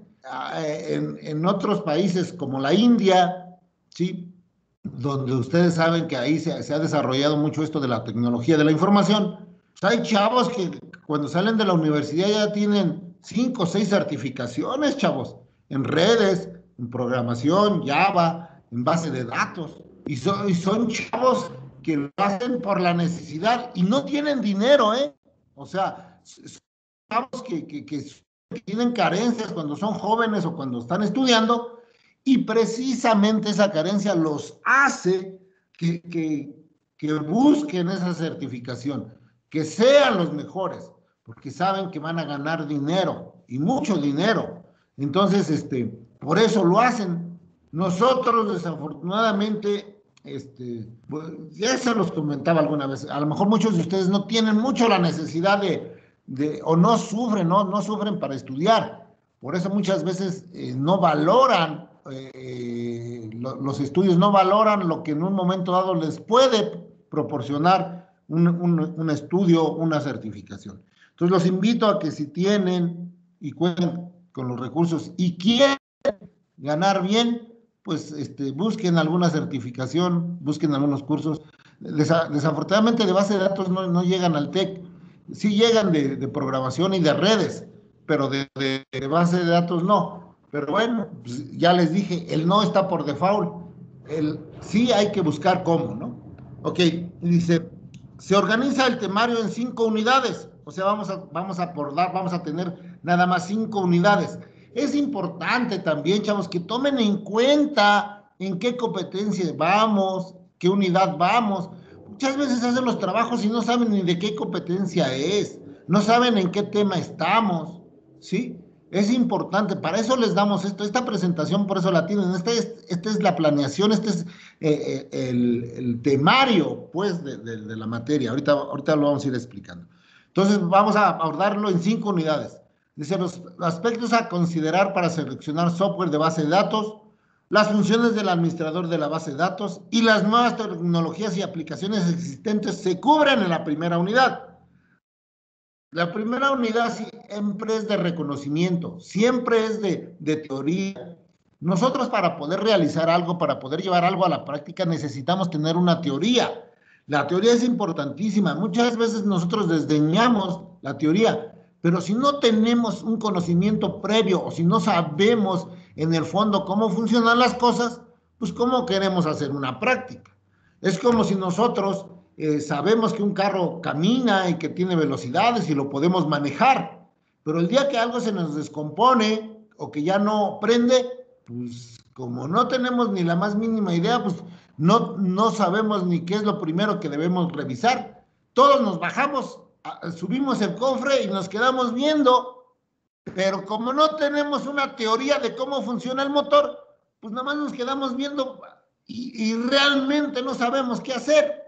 En otros países como la India, ¿sí? Donde ustedes saben que ahí se ha desarrollado mucho esto de la tecnología de la información, pues hay chavos que cuando salen de la universidad ya tienen 5 o 6 certificaciones, chavos, en redes, en programación, Java, en base de datos, y son chavos que lo hacen por la necesidad y no tienen dinero, ¿eh? O sea, son chavos que tienen carencias cuando son jóvenes o cuando están estudiando, y precisamente esa carencia los hace que busquen esa certificación, que sean los mejores, porque saben que van a ganar dinero, y mucho dinero. Entonces, por eso lo hacen. Nosotros, desafortunadamente, pues, ya se los comentaba alguna vez, a lo mejor muchos de ustedes no tienen mucho la necesidad o no sufren para estudiar. Por eso muchas veces no valoran los estudios, no valoran lo que en un momento dado les puede proporcionar un estudio, una certificación. Entonces los invito a que si tienen y cuentan con los recursos y quieren ganar bien, pues busquen alguna certificación, busquen algunos cursos. Desafortunadamente de base de datos no llegan al TEC, sí llegan de programación y de redes, pero de base de datos no. Pero bueno, pues ya les dije, el no está por default, sí hay que buscar cómo, ¿no? Ok, dice, se organiza el temario en 5 unidades, o sea, vamos a tener nada más 5 unidades. Es importante también, chavos, que tomen en cuenta en qué competencia vamos, qué unidad vamos. Muchas veces hacen los trabajos y no saben ni de qué competencia es, no saben en qué tema estamos, ¿sí? Es importante, para eso les damos esta presentación, por eso la tienen. Esta es la planeación, este es el temario, pues, de la materia. Ahorita lo vamos a ir explicando. Entonces, vamos a abordarlo en 5 unidades. Dice, los aspectos a considerar para seleccionar software de base de datos, las funciones del administrador de la base de datos y las nuevas tecnologías y aplicaciones existentes se cubren en la primera unidad. La primera unidad siempre es de reconocimiento, siempre es de teoría. Nosotros para poder realizar algo, para poder llevar algo a la práctica, necesitamos tener una teoría. La teoría es importantísima. Muchas veces nosotros desdeñamos la teoría, pero si no tenemos un conocimiento previo o si no sabemos en el fondo cómo funcionan las cosas, pues ¿cómo queremos hacer una práctica? Es como si nosotros sabemos que un carro camina y que tiene velocidades y lo podemos manejar, pero el día que algo se nos descompone o que ya no prende, pues como no tenemos ni la más mínima idea, pues no sabemos ni qué es lo primero que debemos revisar. Todos nos bajamos, subimos el cofre y nos quedamos viendo, pero como no tenemos una teoría de cómo funciona el motor, pues nada más nos quedamos viendo y realmente no sabemos qué hacer.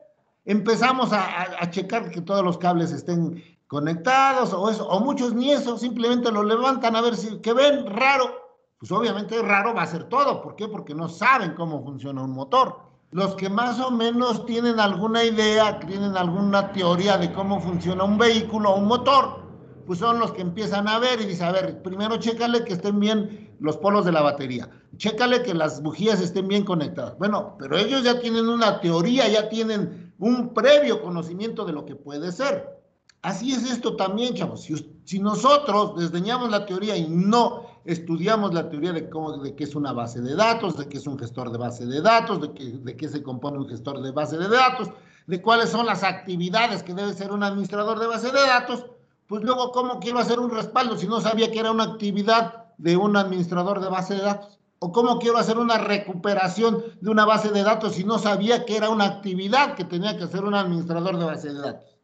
Empezamos a checar que todos los cables estén conectados o muchos ni eso, simplemente lo levantan a ver que ven raro. Pues obviamente raro va a ser todo. ¿Por qué? Porque no saben cómo funciona un motor. Los que más o menos tienen alguna idea, tienen alguna teoría de cómo funciona un vehículo o un motor, pues son los que empiezan a ver y dicen, a ver, primero chécale que estén bien los polos de la batería, chécale que las bujías estén bien conectadas. Bueno, pero ellos ya tienen una teoría, ya tienen un previo conocimiento de lo que puede ser. Así es esto también, chavos. Si nosotros desdeñamos la teoría y no estudiamos la teoría de qué es una base de datos, de qué es un gestor de base de datos, de qué se compone un gestor de base de datos, de cuáles son las actividades que debe ser un administrador de base de datos, pues luego, ¿cómo quiero hacer un respaldo si no sabía que era una actividad de un administrador de base de datos? ¿O cómo quiero hacer una recuperación de una base de datos si no sabía que era una actividad que tenía que hacer un administrador de base de datos?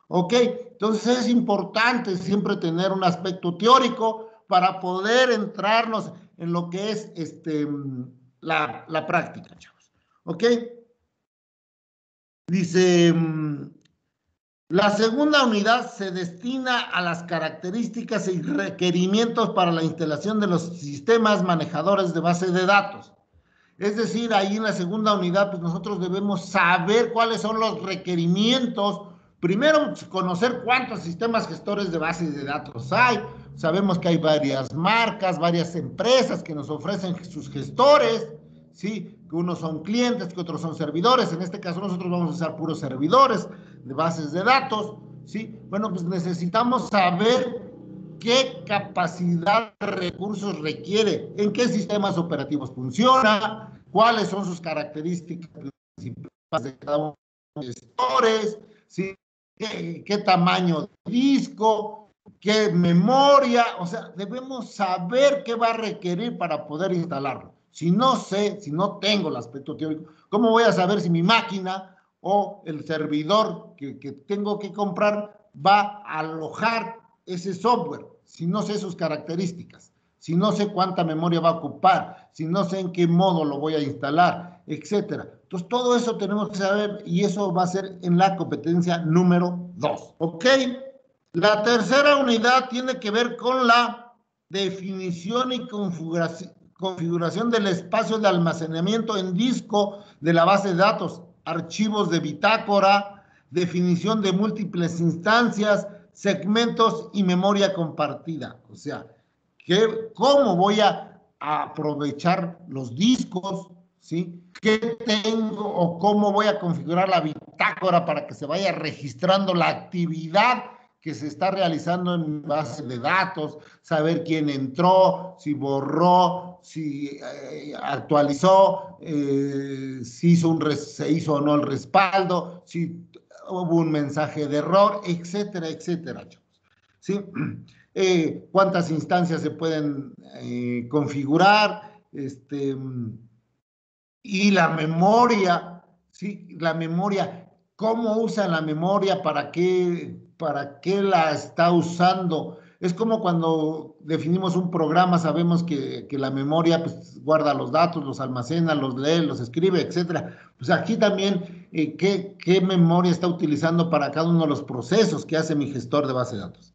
¿Ok? Entonces es importante siempre tener un aspecto teórico para poder entrarnos en lo que es la práctica, chavos. ¿Ok? Dice, la segunda unidad se destina a las características y requerimientos para la instalación de los sistemas manejadores de base de datos. Es decir, ahí en la segunda unidad, pues nosotros debemos saber cuáles son los requerimientos. Primero, conocer cuántos sistemas gestores de bases de datos hay. Sabemos que hay varias marcas, varias empresas que nos ofrecen sus gestores, ¿sí? Que unos son clientes, que otros son servidores. En este caso, nosotros vamos a usar puros servidores de bases de datos, ¿sí? Bueno, pues necesitamos saber qué capacidad de recursos requiere, en qué sistemas operativos funciona, cuáles son sus características principales de cada uno de los gestores, ¿sí? ¿Qué tamaño de disco, qué memoria? O sea, debemos saber qué va a requerir para poder instalarlo. Si no sé, si no tengo el aspecto teórico, ¿cómo voy a saber si mi máquina o el servidor que tengo que comprar va a alojar ese software? Si no sé sus características, si no sé cuánta memoria va a ocupar, si no sé en qué modo lo voy a instalar, etcétera. Entonces, todo eso tenemos que saber y eso va a ser en la competencia número 2. ¿Ok? La tercera unidad tiene que ver con la definición y configuración del espacio de almacenamiento en disco de la base de datos, archivos de bitácora, definición de múltiples instancias, segmentos y memoria compartida. O sea, ¿cómo voy a aprovechar los discos, ¿sí? ¿Qué tengo o cómo voy a configurar la bitácora para que se vaya registrando la actividad que se está realizando en mi base de datos? Saber quién entró, si borró, si actualizó, si se hizo o no el respaldo, si hubo un mensaje de error, etcétera, etcétera, chavos. ¿Sí? Cuántas instancias se pueden configurar, y la memoria, ¿sí? La memoria, ¿cómo usa la memoria? ¿Para qué la está usando? Es como cuando definimos un programa, sabemos que la memoria pues, guarda los datos, los almacena, los lee, los escribe, etcétera. Pues aquí también, ¿qué memoria está utilizando para cada uno de los procesos que hace mi gestor de base de datos?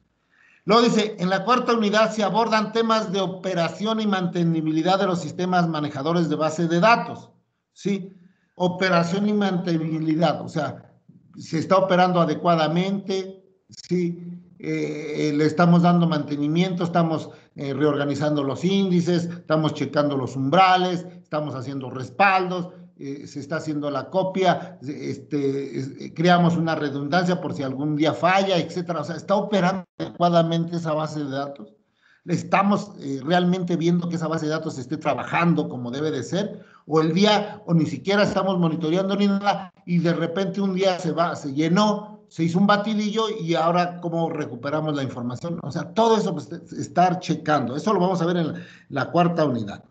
Luego dice, en la cuarta unidad se abordan temas de operación y mantenibilidad de los sistemas manejadores de base de datos, ¿sí? Operación y mantenibilidad, o sea, se está operando adecuadamente, ¿sí? Le estamos dando mantenimiento, estamos reorganizando los índices, estamos checando los umbrales, estamos haciendo respaldos, se está haciendo la copia, creamos una redundancia por si algún día falla, etcétera. O sea, está operando adecuadamente esa base de datos. Estamos realmente viendo que esa base de datos esté trabajando como debe de ser, o ni siquiera estamos monitoreando ni nada, y de repente un día se llenó, se hizo un batidillo, y ahora cómo recuperamos la información. O sea, todo eso pues, estar checando. Eso lo vamos a ver en la cuarta unidad.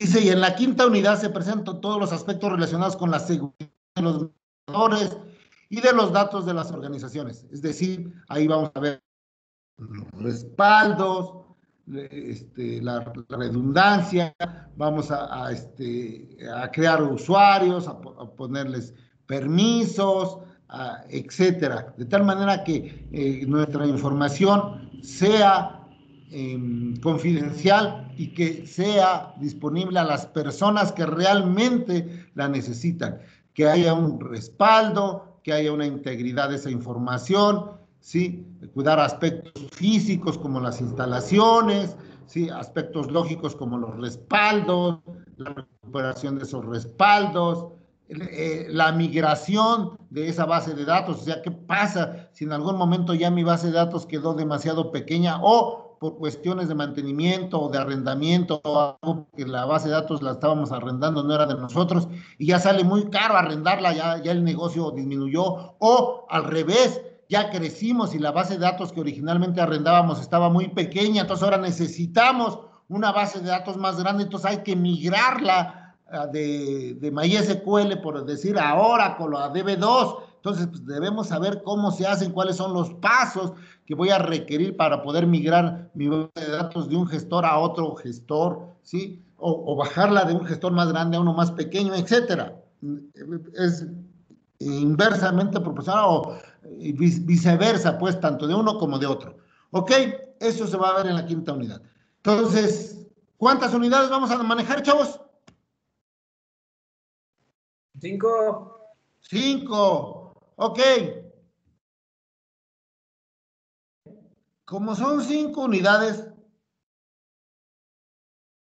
Dice, y en la quinta unidad se presentan todos los aspectos relacionados con la seguridad de los administradores y de los datos de las organizaciones. Es decir, ahí vamos a ver los respaldos, la redundancia, vamos a crear usuarios, a ponerles permisos, etcétera. De tal manera que nuestra información sea confidencial y que sea disponible a las personas que realmente la necesitan, que haya un respaldo, que haya una integridad de esa información, ¿sí? Cuidar aspectos físicos como las instalaciones, ¿sí? Aspectos lógicos como los respaldos, la recuperación de esos respaldos, la migración de esa base de datos. O sea, ¿qué pasa si en algún momento ya mi base de datos quedó demasiado pequeña, o por cuestiones de mantenimiento o de arrendamiento, o algo que la base de datos la estábamos arrendando, no era de nosotros, y ya sale muy caro arrendarla, ya el negocio disminuyó, o al revés, ya crecimos y la base de datos que originalmente arrendábamos estaba muy pequeña, entonces ahora necesitamos una base de datos más grande, entonces hay que migrarla de MySQL, por decir, a Oracle, a DB2. Entonces, pues, debemos saber cómo se hacen, cuáles son los pasos que voy a requerir para poder migrar mi base de datos de un gestor a otro gestor, ¿sí? O bajarla de un gestor más grande a uno más pequeño, etcétera. Es inversamente proporcional o viceversa, pues, tanto de uno como de otro. ¿Ok? Eso se va a ver en la quinta unidad. Entonces, ¿cuántas unidades vamos a manejar, chavos? 5. 5. Ok. Como son 5 unidades,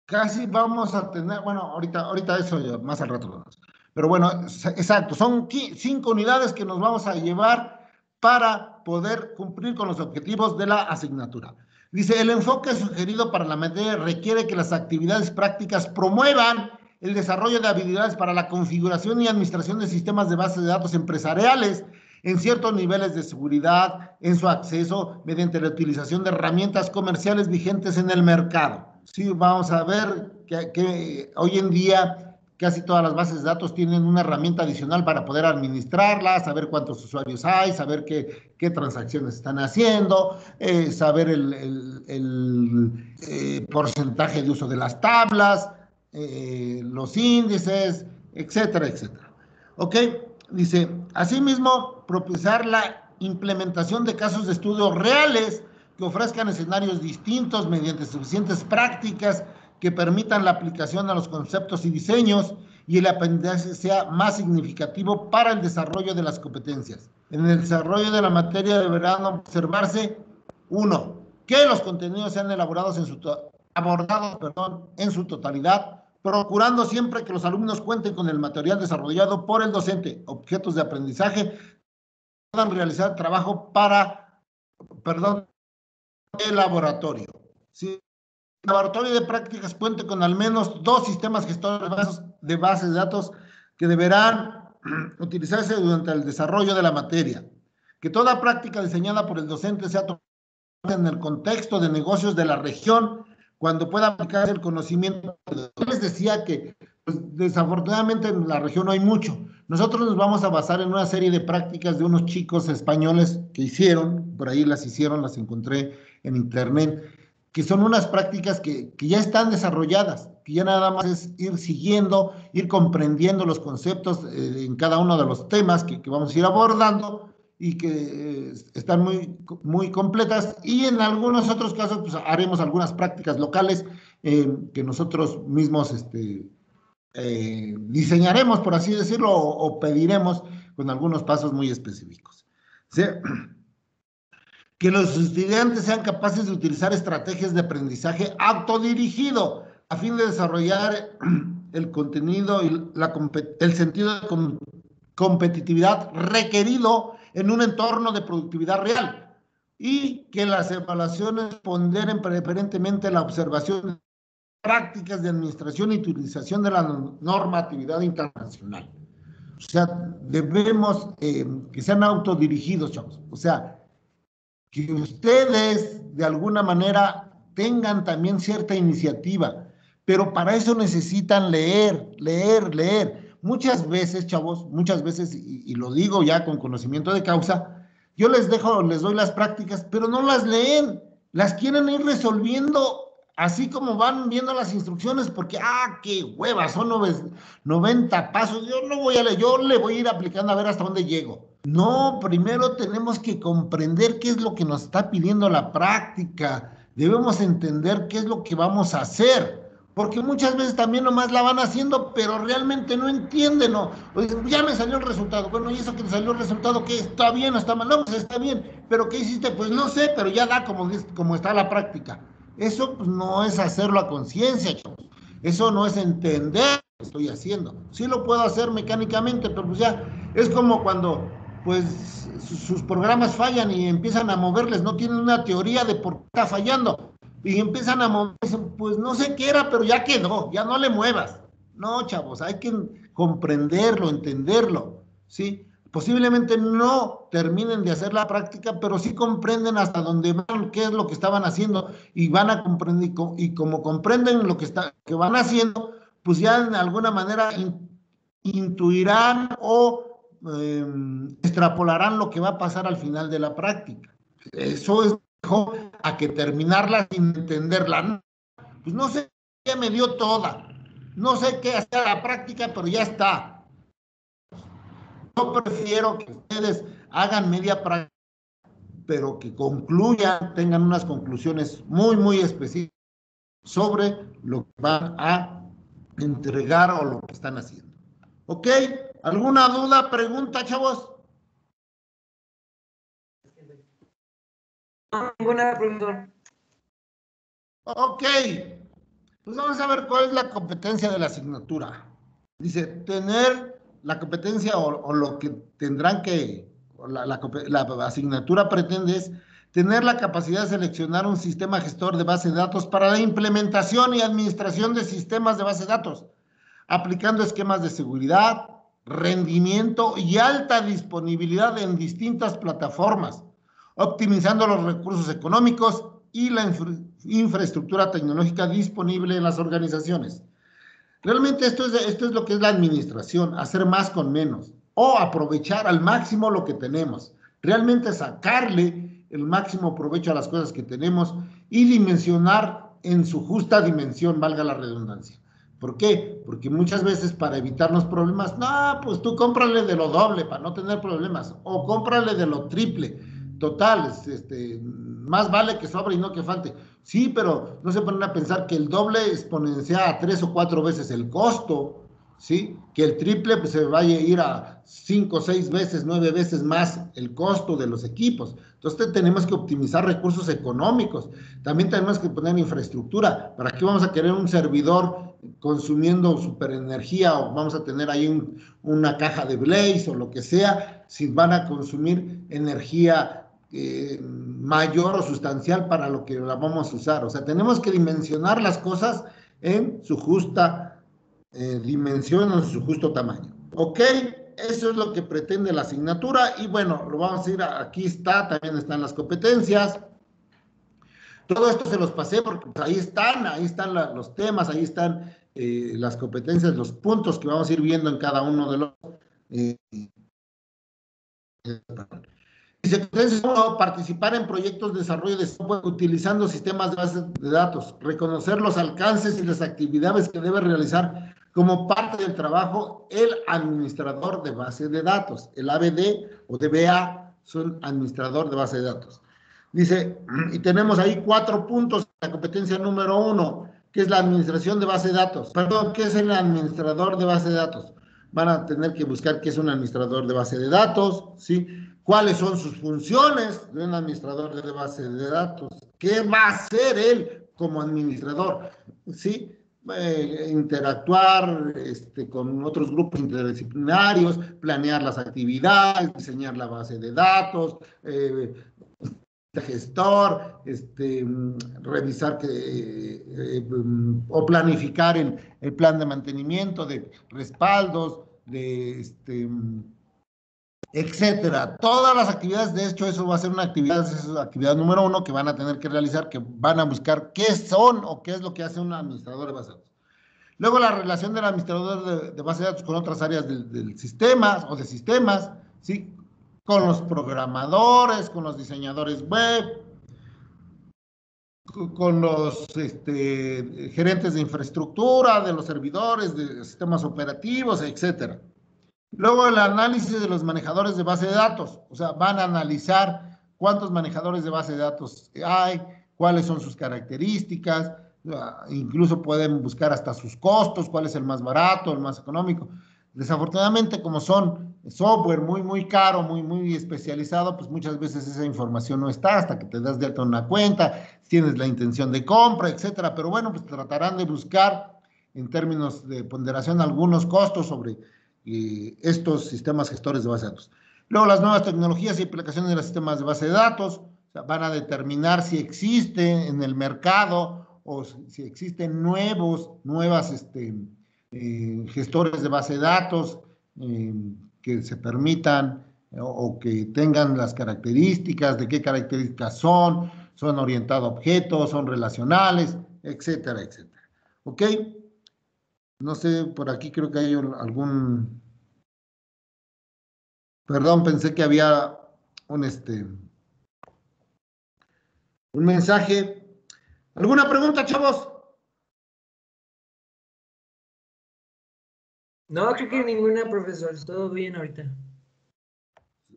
casi vamos a tener, bueno, ahorita eso ya, más al rato lo vemos. Pero bueno, exacto, son 5 unidades que nos vamos a llevar para poder cumplir con los objetivos de la asignatura. Dice, el enfoque sugerido para la materia requiere que las actividades prácticas promuevan el desarrollo de habilidades para la configuración y administración de sistemas de bases de datos empresariales en ciertos niveles de seguridad, en su acceso, mediante la utilización de herramientas comerciales vigentes en el mercado. Sí, vamos a ver que hoy en día casi todas las bases de datos tienen una herramienta adicional para poder administrarlas, saber cuántos usuarios hay, saber qué transacciones están haciendo, saber el porcentaje de uso de las tablas, los índices, etcétera, etcétera. ¿Ok? Dice, asimismo, propiciar la implementación de casos de estudio reales que ofrezcan escenarios distintos mediante suficientes prácticas que permitan la aplicación a los conceptos y diseños, y el aprendizaje sea más significativo para el desarrollo de las competencias. En el desarrollo de la materia deberán observarse, 1, que los contenidos sean elaborados en su abordados, en su totalidad, procurando siempre que los alumnos cuenten con el material desarrollado por el docente, objetos de aprendizaje, puedan realizar trabajo el laboratorio. ¿Sí? El laboratorio de prácticas cuente con al menos 2 sistemas gestores de bases de datos que deberán utilizarse durante el desarrollo de la materia. Que toda práctica diseñada por el docente sea tomada en el contexto de negocios de la región, cuando pueda aplicarse el conocimiento. Yo les decía que pues, desafortunadamente en la región no hay mucho. Nosotros nos vamos a basar en una serie de prácticas de unos chicos españoles que hicieron, por ahí las encontré en internet, que son unas prácticas que ya están desarrolladas, que ya nada más es ir siguiendo, ir comprendiendo los conceptos en cada uno de los temas que vamos a ir abordando, y que están muy completas, y en algunos otros casos pues haremos algunas prácticas locales que nosotros mismos diseñaremos, por así decirlo, o pediremos con algunos pasos muy específicos. ¿Sí? Que los estudiantes sean capaces de utilizar estrategias de aprendizaje autodirigido a fin de desarrollar el contenido y el sentido de competitividad requerido en un entorno de productividad real, y que las evaluaciones ponderen preferentemente la observación de prácticas de administración y utilización de la normatividad internacional. O sea, debemos que sean autodirigidos, chavos. O sea, que ustedes de alguna manera tengan también cierta iniciativa, pero para eso necesitan leer. Muchas veces, chavos, y lo digo ya con conocimiento de causa, yo les doy las prácticas, pero no las leen, las quieren ir resolviendo así como van viendo las instrucciones, porque, qué hueva, son 90 pasos, yo no voy a leer, yo le voy a ir aplicando a ver hasta dónde llego. No, primero tenemos que comprender qué es lo que nos está pidiendo la práctica, debemos entender qué es lo que vamos a hacer, porque muchas veces también nomás la van haciendo, pero realmente no entienden, ¿no? Oye, ya me salió el resultado. Bueno, ¿y eso que te salió el resultado qué? ¿Está bien o está mal? No, pues está bien. ¿Pero qué hiciste? Pues no sé, pero ya da como está la práctica. Eso pues, no es hacerlo a conciencia, chavos. Eso no es entender lo que estoy haciendo. Sí lo puedo hacer mecánicamente, pero pues ya es como cuando pues sus programas fallan y empiezan a moverles, no tienen una teoría de por qué está fallando. Y empiezan a moverse, pues no sé qué era, pero ya quedó, ya no le muevas. No, chavos, hay que comprenderlo, entenderlo, ¿sí? Posiblemente no terminen de hacer la práctica, pero sí comprenden hasta dónde van, qué es lo que estaban haciendo, y van a comprender, y como comprenden lo que van haciendo, pues ya de alguna manera intuirán o extrapolarán lo que va a pasar al final de la práctica. Eso es mejor a que terminarla sin entenderla. Pues no sé, ya me dio toda. No sé qué hacer a la práctica, pero ya está. Yo prefiero que ustedes hagan media práctica, pero que concluyan, tengan unas conclusiones muy específicas sobre lo que van a entregar o lo que están haciendo. ¿Ok? ¿Alguna duda, pregunta, chavos? Ninguna pregunta. Ok, pues vamos a ver cuál es la competencia de la asignatura. Dice, tener la competencia o lo que tendrán que, la asignatura pretende es tener la capacidad de seleccionar un sistema gestor de base de datos para la implementación y administración de sistemas de base de datos, aplicando esquemas de seguridad, rendimiento y alta disponibilidad en distintas plataformas, optimizando los recursos económicos y la infraestructura tecnológica disponible en las organizaciones. Realmente esto es lo que es la administración, hacer más con menos, o aprovechar al máximo lo que tenemos, realmente sacarle el máximo provecho a las cosas que tenemos y dimensionar en su justa dimensión, valga la redundancia. ¿Por qué? Porque muchas veces para evitarnos problemas, no, pues tú cómprale de lo doble para no tener problemas, o cómprale de lo triple. Total, más vale que sobre y no que falte. Sí, pero no se ponen a pensar que el doble exponencia a 3 o 4 veces el costo, ¿sí? Que el triple pues, se vaya a ir a 5, 6 veces, 9 veces más el costo de los equipos. Entonces tenemos que optimizar recursos económicos, también tenemos que poner infraestructura. ¿Para qué vamos a querer un servidor consumiendo superenergía o vamos a tener ahí una caja de Blaze o lo que sea, si van a consumir energía mayor o sustancial para lo que la vamos a usar? O sea, tenemos que dimensionar las cosas en su justa dimensión, en su justo tamaño. ¿Ok? Eso es lo que pretende la asignatura y bueno, lo vamos a ir, aquí está, también están las competencias. Todo esto se los pasé porque pues, ahí están los temas, ahí están las competencias, los puntos que vamos a ir viendo en cada uno de los... Dice, participar en proyectos de desarrollo de software utilizando sistemas de bases de datos, reconocer los alcances y las actividades que debe realizar como parte del trabajo el administrador de base de datos. El ABD o DBA son administrador de base de datos. Dice, y tenemos ahí 4 puntos. La competencia número 1, que es la administración de base de datos. Perdón, ¿qué es el administrador de base de datos? Van a tener que buscar qué es un administrador de base de datos, ¿sí? ¿Cuáles son sus funciones de un administrador de base de datos? ¿Qué va a hacer él como administrador? ¿Sí? Interactuar con otros grupos interdisciplinarios, planear las actividades, diseñar la base de datos, gestor, revisar o planificar el plan de mantenimiento, de respaldos, de etcétera. Todas las actividades, de hecho, eso va a ser una actividad, esa es la actividad número 1 que van a tener que realizar, que van a buscar qué son o qué es lo que hace un administrador de base de datos. Luego, la relación del administrador de base de datos con otras áreas del sistema o de sistemas, ¿sí? Con los programadores, con los diseñadores web, con los gerentes de infraestructura, de los servidores, de sistemas operativos, etcétera. Luego el análisis de los manejadores de base de datos, o sea, van a analizar cuántos manejadores de base de datos hay, cuáles son sus características, incluso pueden buscar hasta sus costos, cuál es el más barato, el más económico. Desafortunadamente, como son software muy caro, muy especializado, pues muchas veces esa información no está hasta que te das de alta una cuenta, tienes la intención de compra, etcétera. Pero bueno, pues tratarán de buscar en términos de ponderación algunos costos sobre estos sistemas gestores de base de datos. Luego, las nuevas tecnologías y aplicaciones de los sistemas de base de datos, o sea, van a determinar si existe en el mercado o si existen nuevas gestores de base de datos que se permitan o que tengan las características, de qué características son orientados a objetos, son relacionales, etcétera, etcétera. ¿Ok? No sé, por aquí creo que hay algún... Perdón, pensé que había un mensaje. ¿Alguna pregunta, chavos? No, creo que ninguna, profesor. Todo bien ahorita.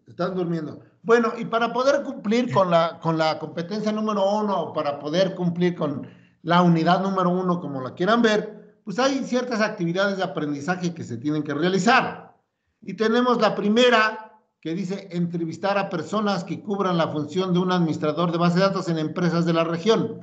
Están durmiendo. Bueno, y para poder cumplir con la competencia número 1 o para poder cumplir con la unidad número 1, como la quieran ver, pues hay ciertas actividades de aprendizaje que se tienen que realizar. Y tenemos la primera, que dice entrevistar a personas que cubran la función de un administrador de base de datos en empresas de la región.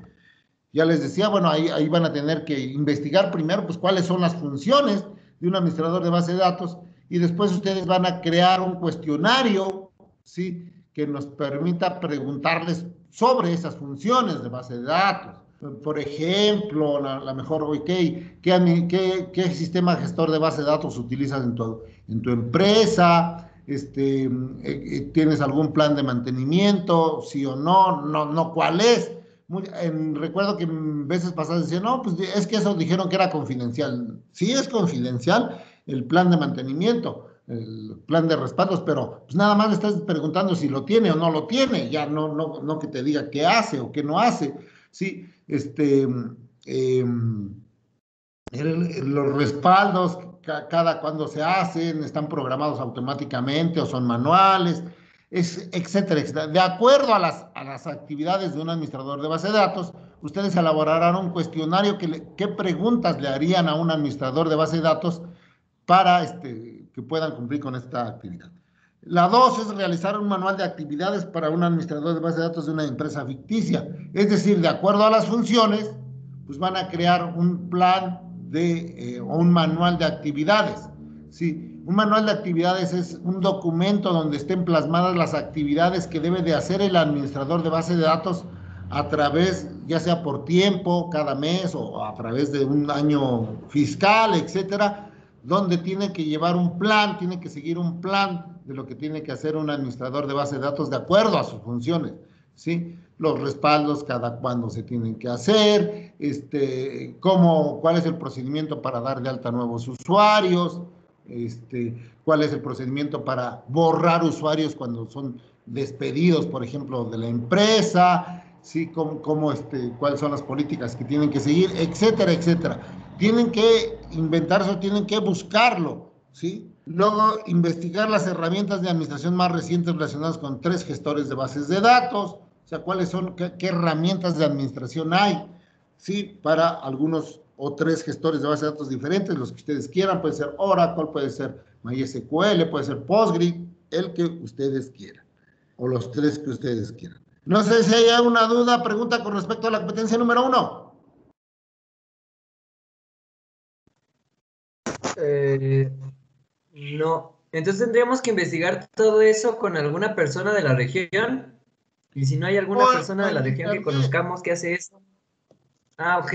Ya les decía, bueno, ahí van a tener que investigar primero, pues, cuáles son las funciones de un administrador de base de datos, y después ustedes van a crear un cuestionario, ¿sí?, que nos permita preguntarles sobre esas funciones de base de datos. Por ejemplo, la mejor, ¿qué sistema gestor de base de datos utilizas en tu empresa? ¿Tienes algún plan de mantenimiento? ¿Sí o no? No, ¿cuál es? Recuerdo que en veces pasadas decían, no, pues es que eso dijeron que era confidencial. Sí es confidencial el plan de mantenimiento, el plan de respaldos, pero pues nada más le estás preguntando si lo tiene o no lo tiene, ya no que te diga qué hace o qué no hace. Sí, los respaldos, cada cuando se hacen, están programados automáticamente o son manuales, etcétera, etcétera. De acuerdo a las actividades de un administrador de base de datos, ustedes elaborarán un cuestionario qué preguntas le harían a un administrador de base de datos para que puedan cumplir con esta actividad. La 2 es realizar un manual de actividades para un administrador de base de datos de una empresa ficticia. Es decir, de acuerdo a las funciones, pues van a crear un plan o un manual de actividades. Sí, un manual de actividades es un documento donde estén plasmadas las actividades que debe de hacer el administrador de base de datos a través, ya sea por tiempo, cada mes o a través de un año fiscal, etcétera, donde tiene que llevar un plan, tiene que seguir un plan de lo que tiene que hacer un administrador de base de datos de acuerdo a sus funciones, ¿sí? Los respaldos, cada cuándo se tienen que hacer, cuál es el procedimiento para dar de alta nuevos usuarios, cuál es el procedimiento para borrar usuarios cuando son despedidos, por ejemplo, de la empresa, ¿sí? Cuáles son las políticas que tienen que seguir, etcétera, etcétera. Tienen que inventarse o tienen que buscarlo, ¿sí? Luego, investigar las herramientas de administración más recientes relacionadas con 3 gestores de bases de datos, o sea, cuáles son, qué herramientas de administración hay, ¿sí? Para algunos o 3 gestores de bases de datos diferentes, los que ustedes quieran, puede ser Oracle, puede ser MySQL, puede ser Postgre, el que ustedes quieran, o los 3 que ustedes quieran. No sé si hay alguna duda, pregunta con respecto a la competencia número 1. No. Entonces tendríamos que investigar todo eso con alguna persona de la región. Y si no hay alguna persona de la región que conozcamos que hace eso. Ah, ok.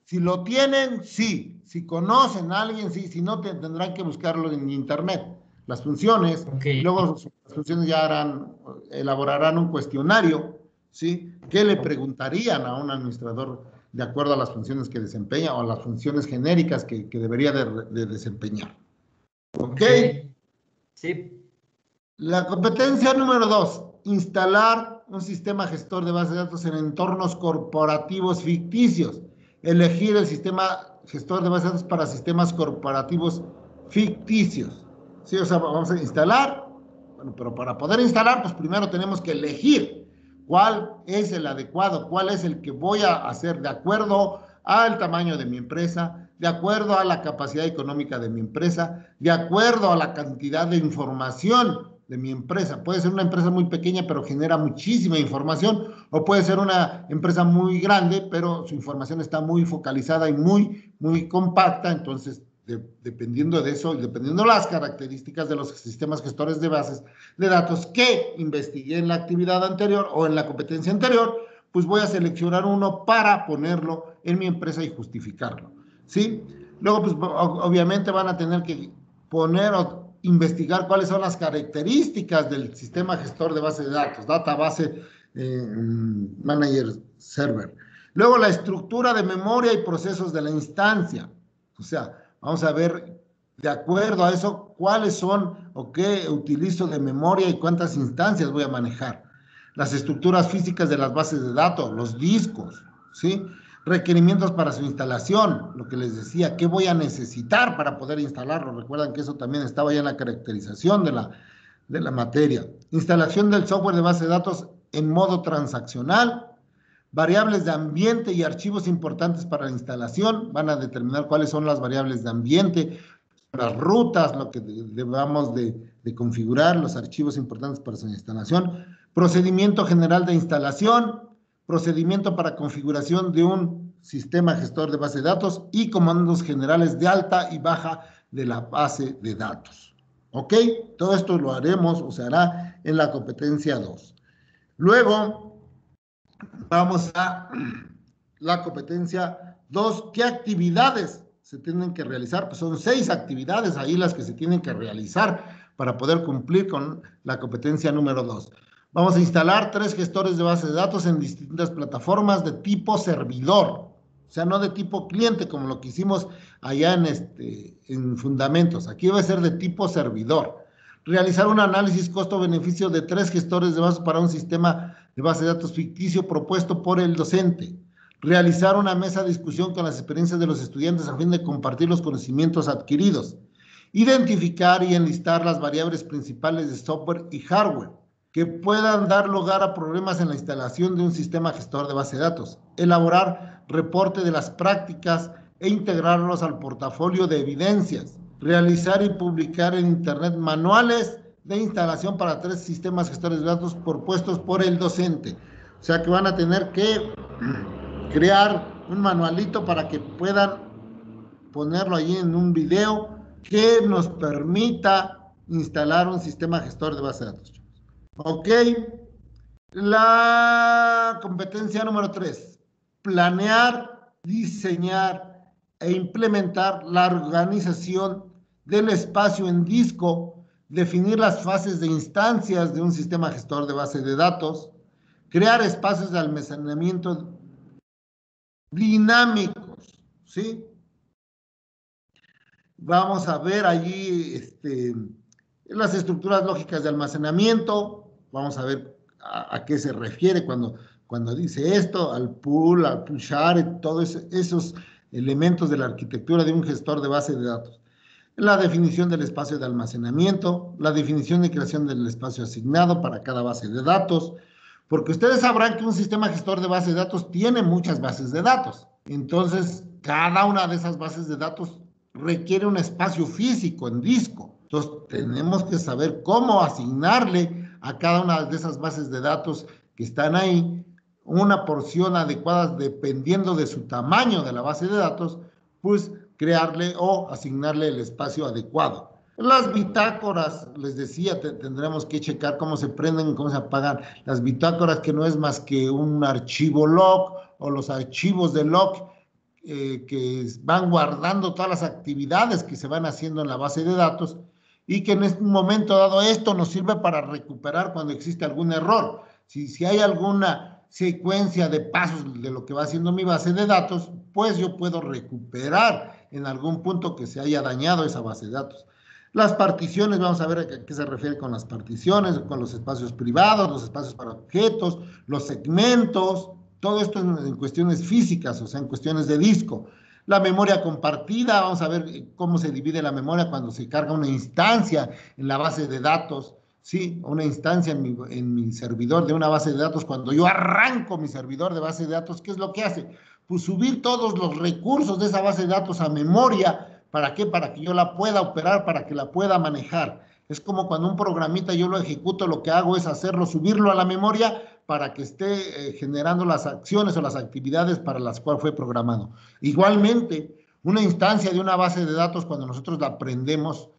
Si lo tienen, sí. Si conocen a alguien, sí. Si no, tendrán que buscarlo en internet. Las funciones. Okay. Luego las funciones ya elaborarán un cuestionario, ¿sí? ¿Qué le preguntarían a un administrador de acuerdo a las funciones que desempeña o a las funciones genéricas que debería de desempeñar? ¿Ok? Sí. La competencia número 2, instalar un sistema gestor de base de datos en entornos corporativos ficticios. Elegir el sistema gestor de base de datos para sistemas corporativos ficticios. Sí, o sea, vamos a instalar, bueno, pero para poder instalar, pues primero tenemos que elegir cuál es el adecuado, cuál es el que voy a hacer de acuerdo al tamaño de mi empresa, de acuerdo a la capacidad económica de mi empresa, de acuerdo a la cantidad de información de mi empresa. Puede ser una empresa muy pequeña, pero genera muchísima información, o puede ser una empresa muy grande, pero su información está muy focalizada y muy, muy compacta. Entonces, dependiendo de eso y dependiendo de las características de los sistemas gestores de bases de datos que investigué en la actividad anterior o en la competencia anterior, pues voy a seleccionar uno para ponerlo en mi empresa y justificarlo, ¿sí? Luego, pues obviamente van a tener que poner o investigar cuáles son las características del sistema gestor de base de datos, database manager server. Luego, la estructura de memoria y procesos de la instancia. O sea, vamos a ver, de acuerdo a eso, cuáles son o qué utilizo de memoria y cuántas instancias voy a manejar. Las estructuras físicas de las bases de datos, los discos, ¿sí? Requerimientos para su instalación, lo que les decía, qué voy a necesitar para poder instalarlo. Recuerdan que eso también estaba ya en la caracterización de la materia. Instalación del software de base de datos en modo transaccional. Variables de ambiente y archivos importantes para la instalación. Van a determinar cuáles son las variables de ambiente, las rutas, lo que debamos de configurar, los archivos importantes para su instalación. Procedimiento general de instalación, procedimiento para configuración de un sistema gestor de base de datos y comandos generales de alta y baja de la base de datos. ¿Ok? Todo esto lo haremos o se hará en la competencia 2. Luego, vamos a la competencia 2. ¿Qué actividades se tienen que realizar? Pues son 6 actividades ahí las que se tienen que realizar para poder cumplir con la competencia número 2. Vamos a instalar 3 gestores de base de datos en distintas plataformas de tipo servidor, o sea, no de tipo cliente como lo que hicimos allá en Fundamentos. Aquí va a ser de tipo servidor. Realizar un análisis costo-beneficio de 3 gestores de base para un sistema de base de datos ficticio propuesto por el docente. Realizar una mesa de discusión con las experiencias de los estudiantes a fin de compartir los conocimientos adquiridos. Identificar y enlistar las variables principales de software y hardware que puedan dar lugar a problemas en la instalación de un sistema gestor de base de datos. Elaborar reporte de las prácticas e integrarlos al portafolio de evidencias. Realizar y publicar en Internet manuales de instalación para 3 sistemas gestores de datos propuestos por el docente. O sea que van a tener que crear un manualito para que puedan ponerlo ahí en un video que nos permita instalar un sistema gestor de base de datos. Ok. La competencia número 3. Planear, diseñar e implementar la organización del espacio en disco, definir las fases de instancias de un sistema gestor de base de datos, crear espacios de almacenamiento dinámicos, ¿sí? Vamos a ver allí las estructuras lógicas de almacenamiento, vamos a ver a qué se refiere cuando dice esto, al pool, al pushar, todos esos elementos de la arquitectura de un gestor de base de datos. La definición del espacio de almacenamiento, la definición y creación del espacio asignado para cada base de datos, porque ustedes sabrán que un sistema gestor de base de datos tiene muchas bases de datos. Entonces, cada una de esas bases de datos requiere un espacio físico en disco. Entonces, tenemos que saber cómo asignarle a cada una de esas bases de datos que están ahí una porción adecuada dependiendo de su tamaño de la base de datos, pues crearle o asignarle el espacio adecuado. Las bitácoras, les decía, tendremos que checar cómo se prenden, cómo se apagan las bitácoras, que no es más que un archivo log o los archivos de log que van guardando todas las actividades que se van haciendo en la base de datos y que en un momento dado esto nos sirve para recuperar cuando existe algún error. Si hay alguna secuencia de pasos de lo que va haciendo mi base de datos, pues yo puedo recuperar en algún punto que se haya dañado esa base de datos. Las particiones, vamos a ver a qué se refiere con las particiones, con los espacios privados, los espacios para objetos, los segmentos, todo esto en cuestiones físicas, o sea, en cuestiones de disco. La memoria compartida, vamos a ver cómo se divide la memoria cuando se carga una instancia en la base de datos, ¿sí? Una instancia en mi servidor de una base de datos. Cuando yo arranco mi servidor de base de datos, ¿qué es lo que hace? Pues subir todos los recursos de esa base de datos a memoria. ¿Para qué? Para que yo la pueda operar, para que la pueda manejar. Es como cuando un programita yo lo ejecuto, lo que hago es hacerlo, subirlo a la memoria para que esté generando las acciones o las actividades para las cuales fue programado. Igualmente, una instancia de una base de datos, cuando nosotros la aprendemos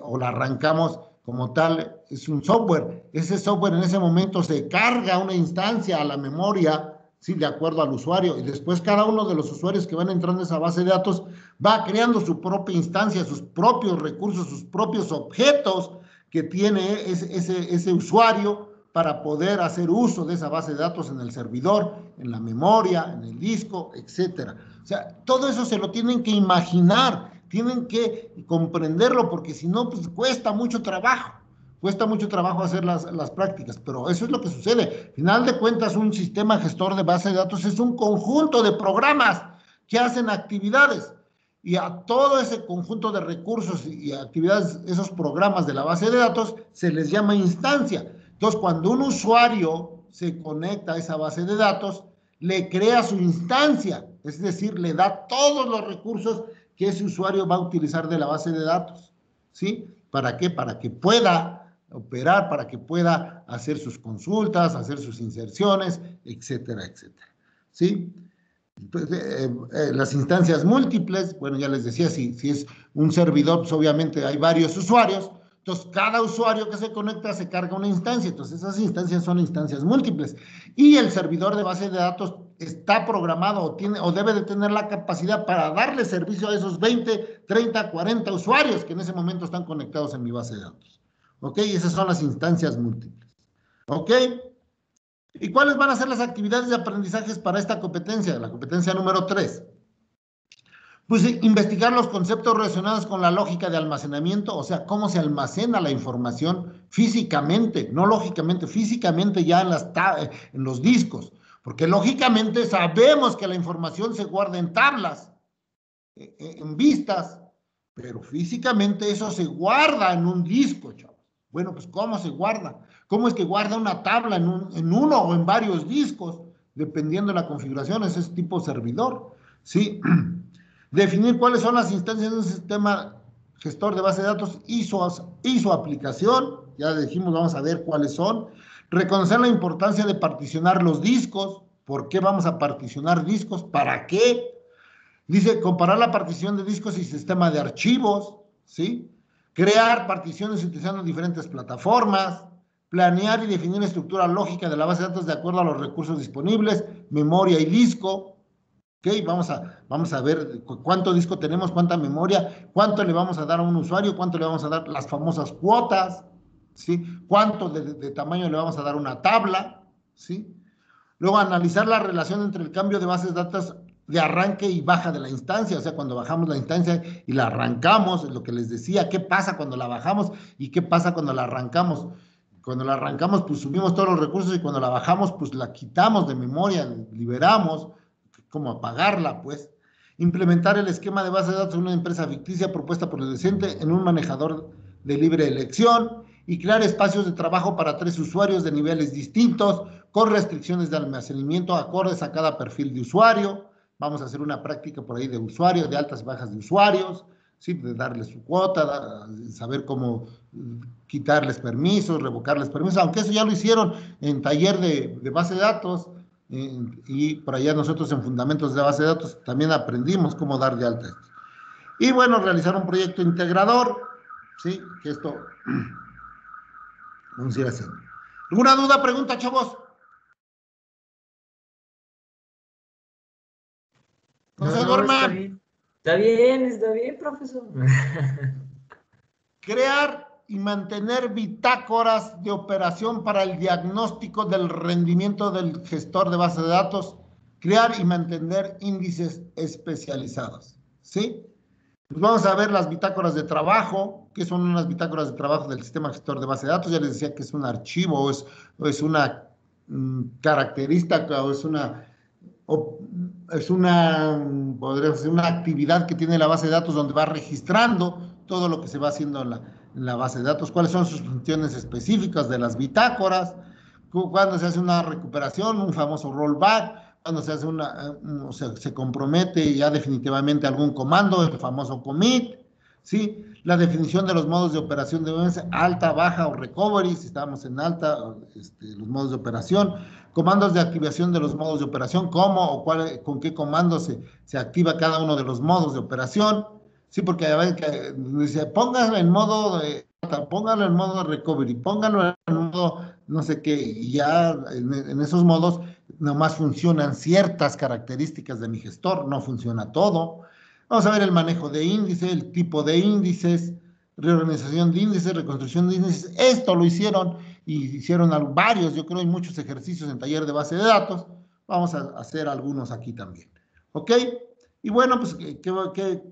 o la arrancamos como tal, es un software. Ese software en ese momento se carga una instancia a la memoria, sí, de acuerdo al usuario, y después cada uno de los usuarios que van entrando a esa base de datos va creando su propia instancia, sus propios recursos, sus propios objetos que tiene ese usuario para poder hacer uso de esa base de datos en el servidor, en la memoria, en el disco, etcétera. O sea, todo eso se lo tienen que imaginar, tienen que comprenderlo, porque si no, pues cuesta mucho trabajo. Cuesta mucho trabajo hacer las prácticas, pero eso es lo que sucede. Al final de cuentas, un sistema gestor de base de datos es un conjunto de programas que hacen actividades. Y a todo ese conjunto de recursos y actividades, esos programas de la base de datos, se les llama instancia. Entonces, cuando un usuario se conecta a esa base de datos, le crea su instancia, es decir, le da todos los recursos que ese usuario va a utilizar de la base de datos. ¿Sí? ¿Para qué? Para que pueda operar, para que pueda hacer sus consultas, hacer sus inserciones, etcétera, etcétera. ¿Sí? Entonces, las instancias múltiples, bueno, ya les decía, si es un servidor, pues obviamente hay varios usuarios, entonces cada usuario que se conecta se carga una instancia, entonces esas instancias son instancias múltiples, y el servidor de base de datos está programado o debe de tener la capacidad para darle servicio a esos 20, 30, 40 usuarios que en ese momento están conectados en mi base de datos. ¿Ok? Y esas son las instancias múltiples. ¿Ok? ¿Y cuáles van a ser las actividades de aprendizajes para esta competencia? La competencia número 3. Pues investigar los conceptos relacionados con la lógica de almacenamiento, o sea, cómo se almacena la información físicamente, no lógicamente, físicamente ya en los discos. Porque lógicamente sabemos que la información se guarda en tablas, en vistas, pero físicamente eso se guarda en un disco, chavos. Bueno, pues ¿cómo se guarda? ¿Cómo es que guarda una tabla en uno o en varios discos? Dependiendo de la configuración, ese es tipo servidor, ¿sí? Definir cuáles son las instancias de un sistema gestor de base de datos y su aplicación. Ya dijimos, vamos a ver cuáles son. Reconocer la importancia de particionar los discos. ¿Por qué vamos a particionar discos? ¿Para qué? Dice, comparar la partición de discos y sistema de archivos, ¿sí? Crear particiones utilizando diferentes plataformas, planear y definir estructura lógica de la base de datos de acuerdo a los recursos disponibles, memoria y disco. ¿Ok? Vamos a ver cuánto disco tenemos, cuánta memoria, cuánto le vamos a dar a un usuario, cuánto le vamos a dar las famosas cuotas, ¿sí? Cuánto de tamaño le vamos a dar una tabla, ¿sí? Luego, analizar la relación entre el cambio de bases de datos de arranque y baja de la instancia, o sea, cuando bajamos la instancia y la arrancamos, es lo que les decía, qué pasa cuando la bajamos y qué pasa cuando la arrancamos. Cuando la arrancamos, pues subimos todos los recursos y cuando la bajamos, pues la quitamos de memoria, liberamos, como apagarla, pues. Implementar el esquema de base de datos de una empresa ficticia propuesta por el docente en un manejador de libre elección y crear espacios de trabajo para 3 usuarios de niveles distintos, con restricciones de almacenamiento acordes a cada perfil de usuario. Vamos a hacer una práctica por ahí de usuarios, de altas y bajas de usuarios, ¿sí? De darles su cuota, saber cómo quitarles permisos, revocarles permisos, aunque eso ya lo hicieron en taller de base de datos, y por allá nosotros en fundamentos de base de datos también aprendimos cómo dar de alta esto. Y bueno, realizar un proyecto integrador, ¿sí? Que esto vamos a ir haciendo. ¿Alguna duda, pregunta, chavos? No se duerman. Está bien, profesor. Crear y mantener bitácoras de operación para el diagnóstico del rendimiento del gestor de base de datos. Crear y mantener índices especializados, ¿sí? Pues vamos a ver las bitácoras de trabajo. ¿Qué son unas bitácoras de trabajo del sistema gestor de base de datos? Ya les decía que es un archivo, o es una característica, podría ser una actividad que tiene la base de datos donde va registrando todo lo que se va haciendo en la base de datos, cuáles son sus funciones específicas de las bitácoras, cuando se hace una recuperación, un famoso rollback, cuando se hace se compromete ya definitivamente algún comando, el famoso commit, ¿sí? La definición de los modos de operación de alta, baja o recovery, si estamos en alta, los modos de operación, comandos de activación de los modos de operación, cómo o con qué comando se activa cada uno de los modos de operación, sí, porque a veces que dice, póngalo en modo de recovery, póngalo en modo no sé qué, y ya en esos modos nomás funcionan ciertas características de mi gestor, no funciona todo. Vamos a ver el manejo de índices, el tipo de índices, reorganización de índices, reconstrucción de índices. Esto lo hicieron y hicieron varios, yo creo, hay muchos ejercicios en taller de base de datos. Vamos a hacer algunos aquí también. ¿Ok? Y bueno, pues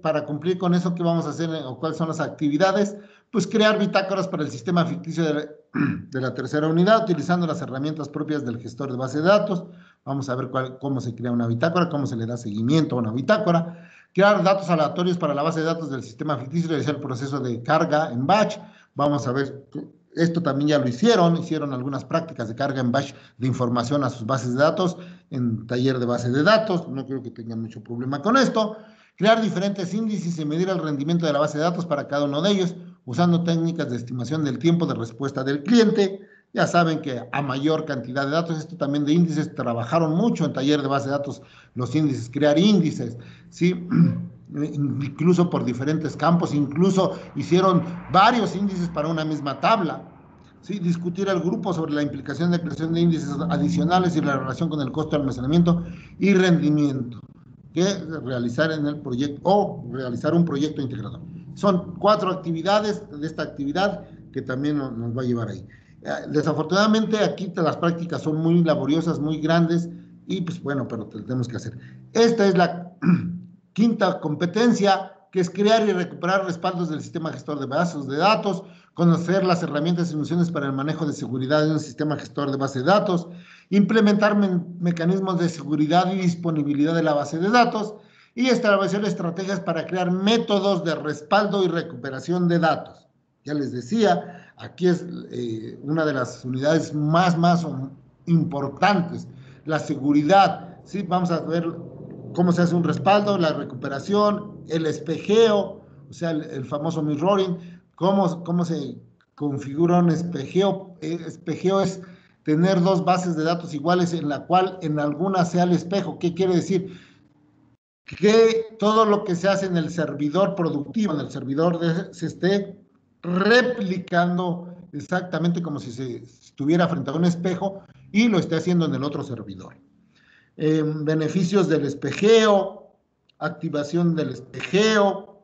para cumplir con eso, ¿qué vamos a hacer o cuáles son las actividades? Pues crear bitácoras para el sistema ficticio de la tercera unidad, utilizando las herramientas propias del gestor de base de datos. Vamos a ver cómo se crea una bitácora, cómo se le da seguimiento a una bitácora. Crear datos aleatorios para la base de datos del sistema ficticio, realizar el proceso de carga en batch. Vamos a ver, esto también ya lo hicieron algunas prácticas de carga en batch de información a sus bases de datos en taller de base de datos, no creo que tengan mucho problema con esto. Crear diferentes índices y medir el rendimiento de la base de datos para cada uno de ellos, usando técnicas de estimación del tiempo de respuesta del cliente. Ya saben que a mayor cantidad de datos, esto también de índices, trabajaron mucho en taller de base de datos, los índices, crear índices, ¿sí? Incluso por diferentes campos, incluso hicieron varios índices para una misma tabla, ¿sí? Discutir el grupo sobre la implicación de creación de índices adicionales y la relación con el costo de almacenamiento y rendimiento, que realizar en el proyecto o realizar un proyecto integrador. Son 4 actividades de esta actividad que también nos va a llevar ahí. Desafortunadamente aquí las prácticas son muy laboriosas, muy grandes y pues bueno, pero tenemos que hacer. Esta es la quinta competencia, que es crear y recuperar respaldos del sistema gestor de bases de datos, conocer las herramientas y funciones para el manejo de seguridad de un sistema gestor de base de datos, implementar mecanismos de seguridad y disponibilidad de la base de datos y establecer estrategias para crear métodos de respaldo y recuperación de datos. Ya les decía, aquí es una de las unidades más importantes, la seguridad, ¿sí? Vamos a ver cómo se hace un respaldo, la recuperación, el espejeo, o sea, el famoso mirroring. ¿Cómo se configura un espejeo? Espejeo es tener dos bases de datos iguales en la cual en alguna sea el espejo. ¿Qué quiere decir? Que todo lo que se hace en el servidor productivo, en el servidor se esté replicando exactamente como si se estuviera frente a un espejo y lo esté haciendo en el otro servidor. Beneficios del espejeo, activación del espejeo,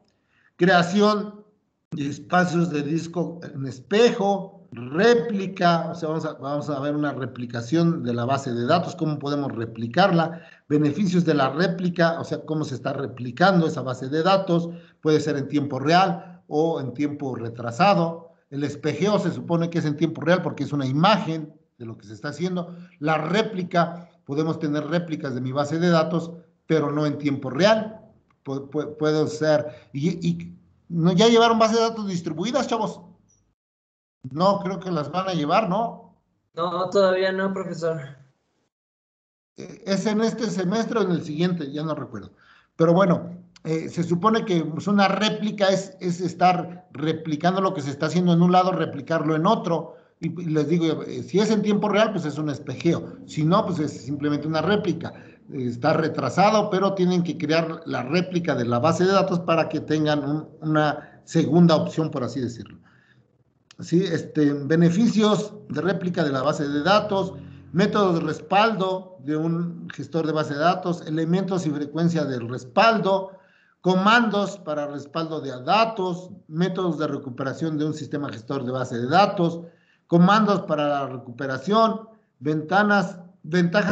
creación de espacios de disco en espejo, réplica, o sea, vamos a ver una replicación de la base de datos, cómo podemos replicarla, beneficios de la réplica, o sea, cómo se está replicando esa base de datos, puede ser en tiempo real o en tiempo retrasado. El espejeo se supone que es en tiempo real porque es una imagen de lo que se está haciendo. La réplica, podemos tener réplicas de mi base de datos, pero no en tiempo real. Puede ser, ¿no, ya llevaron bases de datos distribuidas, chavos? No, creo que las van a llevar, ¿no? No, todavía no, profesor. ¿Es en este semestre o en el siguiente? Ya no recuerdo. Pero bueno, se supone que pues, una réplica es estar replicando lo que se está haciendo en un lado, replicarlo en otro. Y les digo, si es en tiempo real, pues es un espejeo. Si no, pues es simplemente una réplica. Está retrasado, pero tienen que crear la réplica de la base de datos para que tengan una segunda opción, por así decirlo. ¿Sí? Beneficios de réplica de la base de datos, métodos de respaldo de un gestor de base de datos, elementos y frecuencia del respaldo, comandos para respaldo de datos, métodos de recuperación de un sistema gestor de base de datos, comandos para la recuperación, ventajas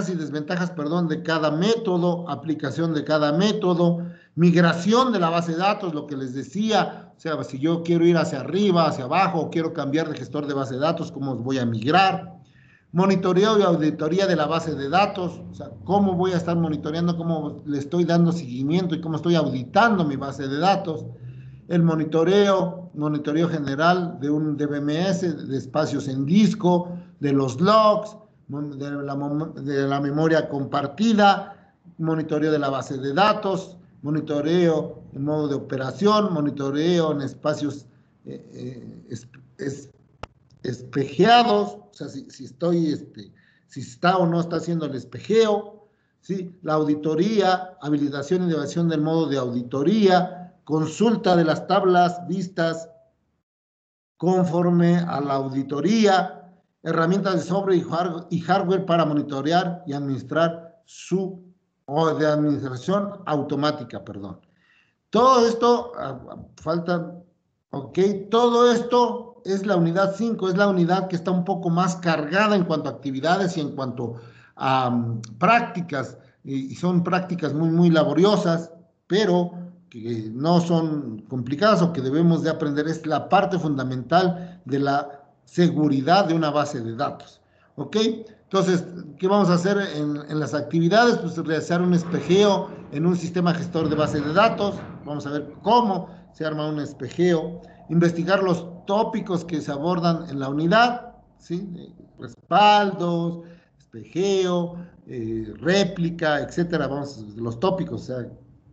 y desventajas, de cada método, aplicación de cada método, migración de la base de datos, lo que les decía. O sea, si yo quiero ir hacia arriba, hacia abajo, o quiero cambiar de gestor de base de datos, ¿cómo voy a migrar? Monitoreo y auditoría de la base de datos, o sea, ¿cómo voy a estar monitoreando, cómo le estoy dando seguimiento y cómo estoy auditando mi base de datos? El monitoreo general de un DBMS, de espacios en disco, de los logs, de la memoria compartida, monitoreo de la base de datos, monitoreo en modo de operación, monitoreo en espacios espejeados, o sea, si está o no está haciendo el espejeo, ¿sí? La auditoría, habilitación y elevación del modo de auditoría, consulta de las tablas vistas conforme a la auditoría, herramientas de software y hardware para monitorear y administrar de administración automática, Todo esto, todo esto es la unidad 5, es la unidad que está un poco más cargada en cuanto a actividades y en cuanto a prácticas, y son prácticas muy, muy laboriosas, pero que no son complicadas o que debemos de aprender. Es la parte fundamental de la seguridad de una base de datos, ¿ok? Entonces, ¿qué vamos a hacer en las actividades? Pues realizar un espejeo en un sistema gestor de base de datos. Vamos a ver cómo se arma un espejeo. Investigar los tópicos que se abordan en la unidad, ¿sí? Respaldos, espejeo, réplica, etcétera. Vamos, los tópicos, o sea,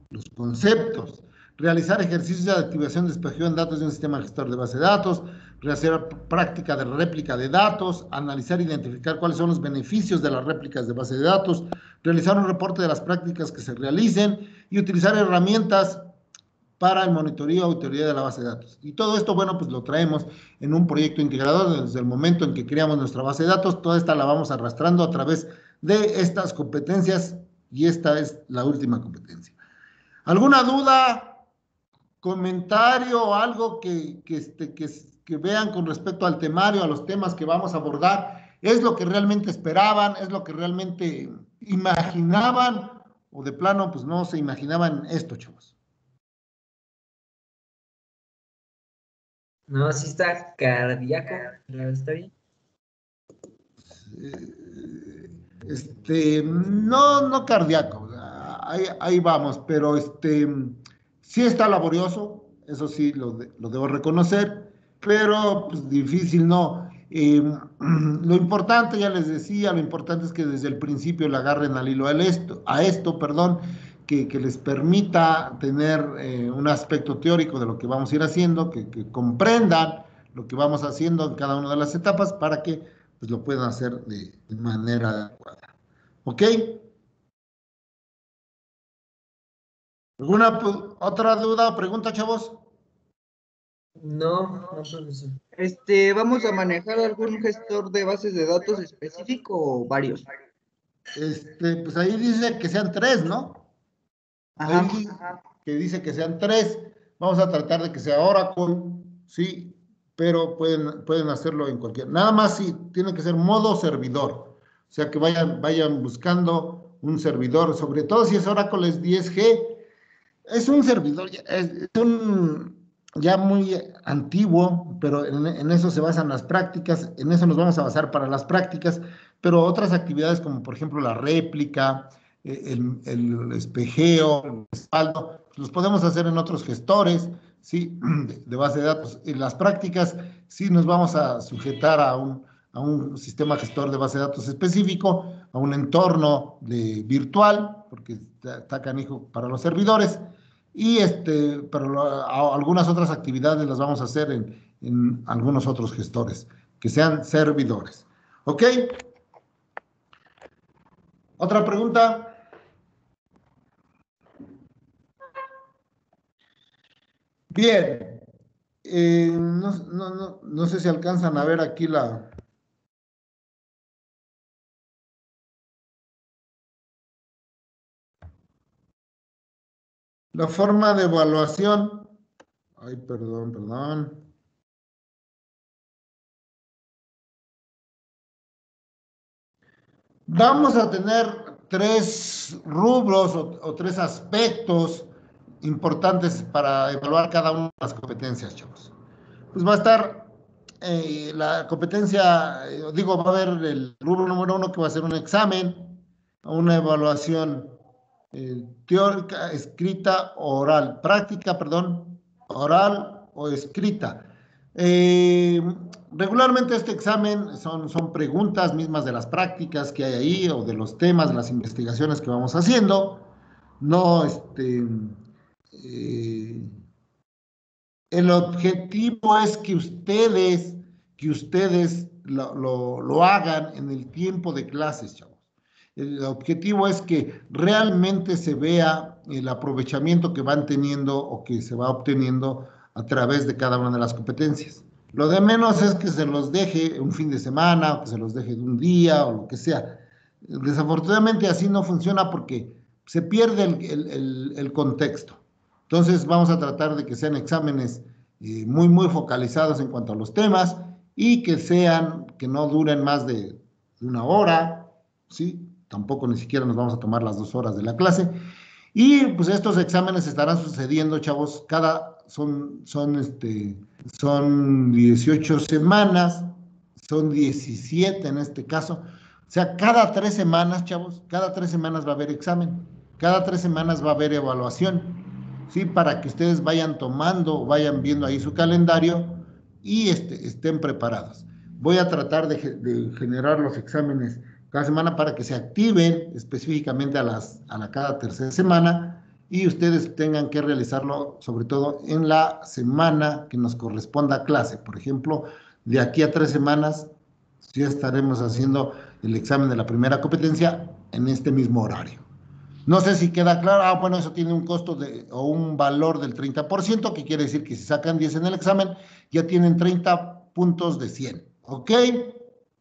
los conceptos. Realizar ejercicios de activación de espejeo en datos de un sistema gestor de base de datos, realizar práctica de réplica de datos, analizar e identificar cuáles son los beneficios de las réplicas de base de datos, realizar un reporte de las prácticas que se realicen y utilizar herramientas para el monitoreo y auditoría de la base de datos. Y todo esto, bueno, pues lo traemos en un proyecto integrador desde el momento en que creamos nuestra base de datos. Toda esta la vamos arrastrando a través de estas competencias y esta es la última competencia. ¿Alguna duda? ¿Comentario o algo que vean con respecto al temario, a los temas que vamos a abordar? ¿Es lo que realmente esperaban? ¿Es lo que realmente imaginaban? ¿O de plano, pues no se imaginaban esto, chavos? No, sí está cardíaco, pero está bien. No cardíaco, ahí vamos, pero sí está laborioso, eso sí lo debo reconocer, pero pues difícil no. Lo importante, ya les decía, lo importante es que desde el principio le agarren al hilo a esto, que les permita tener un aspecto teórico de lo que vamos a ir haciendo, que comprendan lo que vamos haciendo en cada una de las etapas para que pues, lo puedan hacer de manera adecuada. ¿Ok? ¿Alguna otra duda o pregunta, chavos? No, profesor. ¿Vamos a manejar algún gestor de bases de datos específico o varios? Pues ahí dice que sean 3, ¿no? Ajá. Ahí que dice que sean 3. Vamos a tratar de que sea Oracle, sí, pero pueden hacerlo en cualquier. Nada más si tiene que ser modo servidor. O sea que vayan buscando un servidor, sobre todo si es Oracle es 10G. Es un servidor, es un ya muy antiguo, pero en eso se basan las prácticas, en eso nos vamos a basar para las prácticas, pero otras actividades como por ejemplo la réplica, el espejeo, el respaldo, los podemos hacer en otros gestores, ¿sí? de base de datos. En las prácticas sí nos vamos a sujetar a un sistema gestor de base de datos específico, a un entorno virtual, porque está canijo para los servidores, y pero algunas otras actividades las vamos a hacer en algunos otros gestores, que sean servidores. ¿Ok? ¿Otra pregunta? Bien. No sé si alcanzan a ver aquí la forma de evaluación. Ay, perdón. Vamos a tener 3 rubros o 3 aspectos importantes para evaluar cada una de las competencias, chavos. Pues va a estar la competencia, va a haber el rubro número 1 que va a ser un examen, una evaluación teórica, escrita o oral, práctica, perdón, oral o escrita. Regularmente este examen son preguntas mismas de las prácticas que hay ahí o de los temas, de las investigaciones que vamos haciendo. No, el objetivo es que ustedes lo hagan en el tiempo de clases, chavos. El objetivo es que realmente se vea el aprovechamiento que van teniendo o que se va obteniendo a través de cada una de las competencias. Lo de menos es que se los deje un fin de semana o que se los deje de un día o lo que sea. Desafortunadamente así no funciona porque se pierde el contexto. Entonces vamos a tratar de que sean exámenes muy, muy focalizados en cuanto a los temas y que no duren más de 1 hora, ¿sí? Tampoco ni siquiera nos vamos a tomar las 2 horas de la clase. Y pues estos exámenes estarán sucediendo, chavos, son 18 semanas, son 17 en este caso. O sea, cada 3 semanas, chavos, cada 3 semanas va a haber examen, cada 3 semanas va a haber evaluación, ¿sí? Para que ustedes vayan tomando, vayan viendo ahí su calendario y estén preparados. Voy a tratar de generar los exámenes cada semana para que se activen específicamente a cada 3ª semana y ustedes tengan que realizarlo sobre todo en la semana que nos corresponda a clase. Por ejemplo, de aquí a 3 semanas ya estaremos haciendo el examen de la primera competencia en este mismo horario. No sé si queda claro. Bueno, eso tiene un costo o un valor del 30%, que quiere decir que si sacan 10 en el examen, ya tienen 30 puntos de 100. ¿Ok?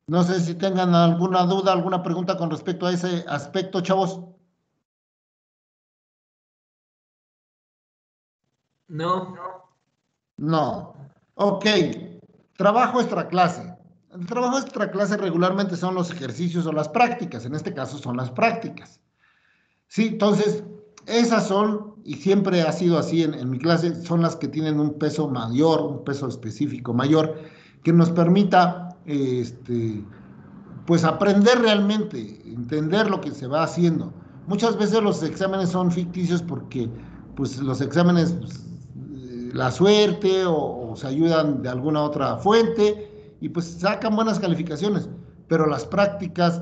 No sé si tengan alguna duda, alguna pregunta con respecto a ese aspecto, chavos. No. Ok. Trabajo extraclase. El trabajo extraclase regularmente son los ejercicios o las prácticas. En este caso son las prácticas. Sí, entonces, esas son, y siempre ha sido así en mi clase, son las que tienen un peso mayor, un peso específico mayor, que nos permita, pues aprender realmente, entender lo que se va haciendo. Muchas veces los exámenes son ficticios porque, pues, los exámenes, pues, la suerte o se ayudan de alguna otra fuente y, pues, sacan buenas calificaciones. pero las prácticas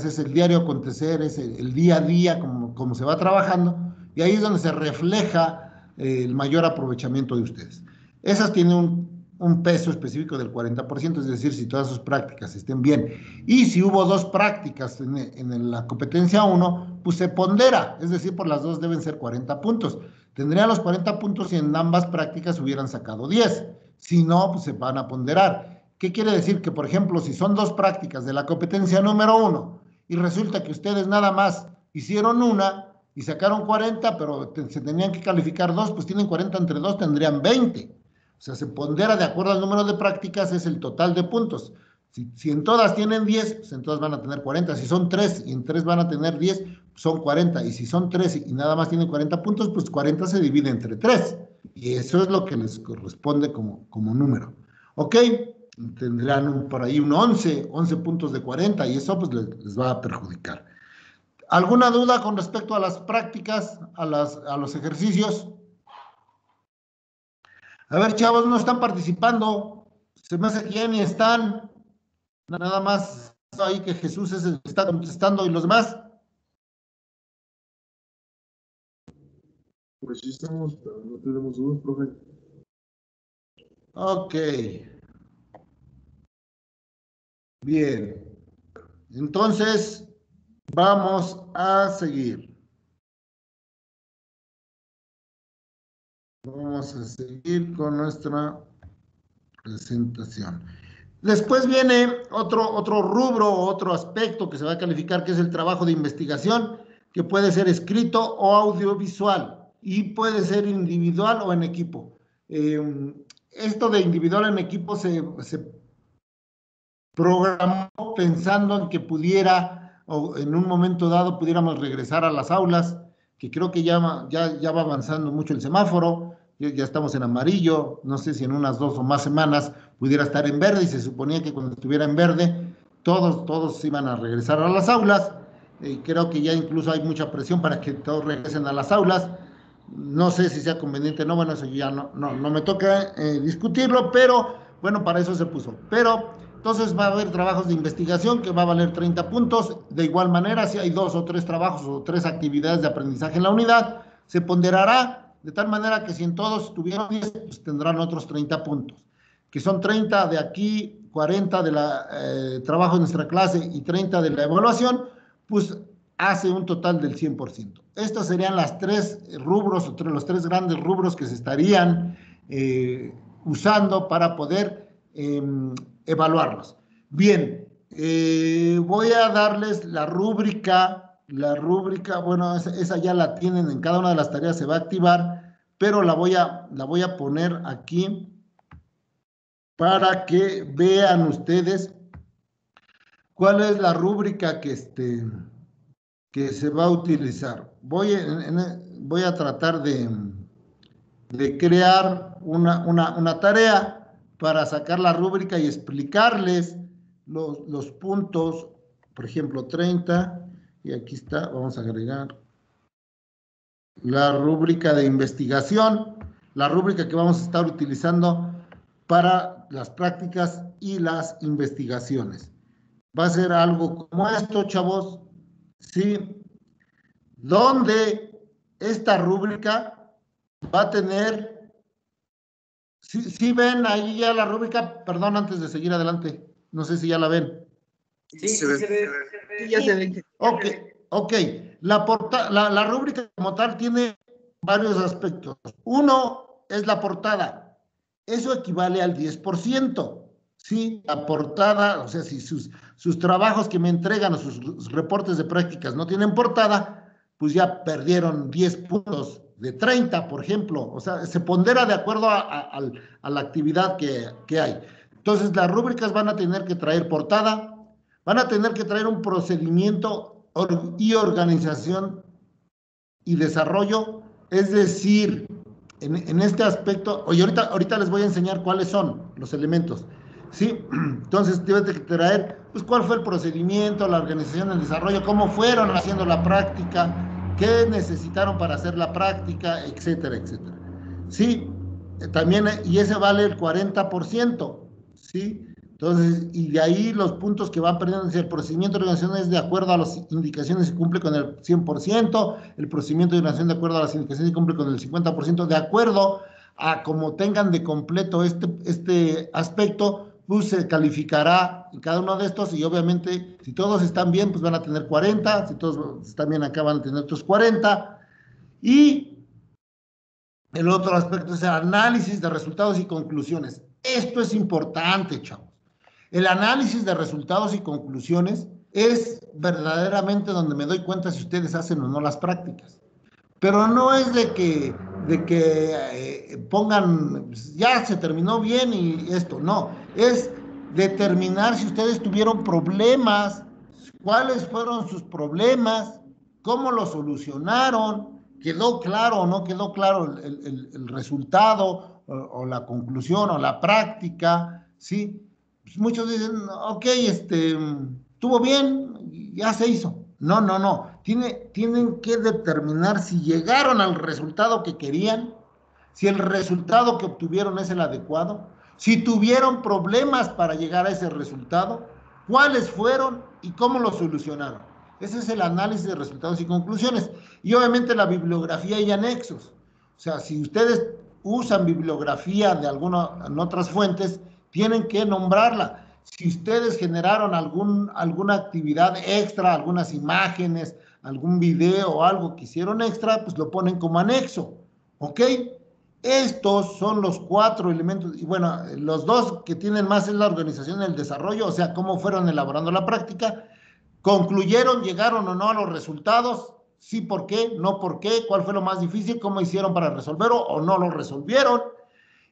es el diario acontecer, es el día a día, como se va trabajando, y ahí es donde se refleja el mayor aprovechamiento de ustedes. Esas tienen un peso específico del 40%, es decir, si todas sus prácticas estén bien. Y si hubo 2 prácticas en la competencia 1, pues se pondera, es decir, por las 2 deben ser 40 puntos. Tendrían los 40 puntos si en ambas prácticas hubieran sacado 10. Si no, pues se van a ponderar. ¿Qué quiere decir? Que, por ejemplo, si son 2 prácticas de la competencia número 1 y resulta que ustedes nada más hicieron una y sacaron 40, pero se tenían que calificar 2, pues tienen 40 entre 2, tendrían 20. O sea, se pondera de acuerdo al número de prácticas, es el total de puntos. Si en todas tienen 10, pues en todas van a tener 40. Si son 3 y en 3 van a tener 10, pues son 40. Y si son 3 y nada más tienen 40 puntos, pues 40 se divide entre 3. Y eso es lo que les corresponde como número. ¿Ok? Tendrán por ahí un 11 puntos de 40 y eso pues les va a perjudicar. ¿Alguna duda con respecto a las prácticas, a los ejercicios? A ver, chavos, no están participando. Se me hace que ya ni están. Nada más ahí que Jesús es el que está contestando y los demás. Pues sí estamos, pero no tenemos dudas, profe. Ok. Bien. Entonces, vamos a seguir. Vamos a seguir con nuestra presentación. Después viene otro rubro, otro aspecto que se va a calificar, que es el trabajo de investigación, que puede ser escrito o audiovisual, y puede ser individual o en equipo. Esto de individual en equipo se programó pensando en que pudiera, o en un momento dado pudiéramos regresar a las aulas, que creo que ya va avanzando mucho el semáforo, ya estamos en amarillo, no sé si en unas 2 o más semanas pudiera estar en verde, y se suponía que cuando estuviera en verde todos iban a regresar a las aulas, y creo que ya incluso hay mucha presión para que todos regresen a las aulas. No sé si sea conveniente, no, bueno, eso ya no me toca discutirlo, pero bueno, para eso se puso. Pero entonces va a haber trabajos de investigación que va a valer 30 puntos. De igual manera, si hay 2 o 3 trabajos o 3 actividades de aprendizaje en la unidad, se ponderará de tal manera que si en todos tuvieron 10, pues tendrán otros 30 puntos, que son 30 de aquí, 40 de trabajo en nuestra clase y 30 de la evaluación, pues hace un total del 100%. Estos serían las 3 rubros, los 3 grandes rubros que se estarían usando para poder evaluarlos. Bien, voy a darles la rúbrica, bueno, esa ya la tienen en cada una de las tareas, se va a activar, pero la voy a poner aquí para que vean ustedes cuál es la rúbrica que se va a utilizar. Voy a tratar de crear una tarea para sacar la rúbrica y explicarles los puntos, por ejemplo, 30, y aquí está, vamos a agregar la rúbrica de investigación, la rúbrica que vamos a estar utilizando para las prácticas y las investigaciones. Va a ser algo como esto, chavos, ¿sí? Donde esta rúbrica va a tener, ¿sí ven ahí ya la rúbrica? Perdón, antes de seguir adelante, no sé si ya la ven. Sí, se ve. Sí, ya se ve. Ok. La rúbrica como tal tiene varios aspectos. Uno es la portada. Eso equivale al 10%. Sí, la portada, o sea, si sus trabajos que me entregan o sus reportes de prácticas no tienen portada, pues ya perdieron 10 puntos de 30, por ejemplo. O sea, se pondera de acuerdo a la actividad que hay. Entonces, las rúbricas van a tener que traer portada, van a tener que traer un procedimiento y organización y desarrollo, es decir, en este aspecto, oye, ahorita les voy a enseñar cuáles son los elementos, ¿sí? Entonces, debes de traer, pues, cuál fue el procedimiento, la organización, el desarrollo, cómo fueron haciendo la práctica, qué necesitaron para hacer la práctica, etcétera, etcétera. Sí, también, y ese vale el 40%, ¿sí? Entonces, y de ahí los puntos que van perdiendo, si el procedimiento de organización es de acuerdo a las indicaciones y cumple con el 100%, el procedimiento de organización de acuerdo a las indicaciones y cumple con el 50%, de acuerdo a como tengan de completo este aspecto, pues se calificará en cada uno de estos, y obviamente si todos están bien, pues van a tener 40, si todos están bien acá van a tener otros 40, y el otro aspecto es el análisis de resultados y conclusiones. Esto es importante, chavos. El análisis de resultados y conclusiones es verdaderamente donde me doy cuenta si ustedes hacen o no las prácticas. Pero no es de que pongan, ya se terminó bien y esto, no. Es determinar si ustedes tuvieron problemas, cuáles fueron sus problemas, cómo los solucionaron, quedó claro o no quedó claro el resultado o la conclusión o la práctica, ¿sí? Pues muchos dicen, ok, estuvo bien, ya se hizo. No. Tienen que determinar si llegaron al resultado que querían, si el resultado que obtuvieron es el adecuado, si tuvieron problemas para llegar a ese resultado, cuáles fueron y cómo lo solucionaron. Ese es el análisis de resultados y conclusiones. Y obviamente la bibliografía y anexos. O sea, si ustedes usan bibliografía de en otras fuentes, tienen que nombrarla. Si ustedes generaron alguna actividad extra, algunas imágenes, algún video o algo que hicieron extra, pues lo ponen como anexo, ¿ok? Estos son los 4 elementos, y bueno, los 2 que tienen más es la organización y el desarrollo, o sea, cómo fueron elaborando la práctica, concluyeron, llegaron o no a los resultados, sí, por qué, no por qué, cuál fue lo más difícil, cómo hicieron para resolverlo o no lo resolvieron.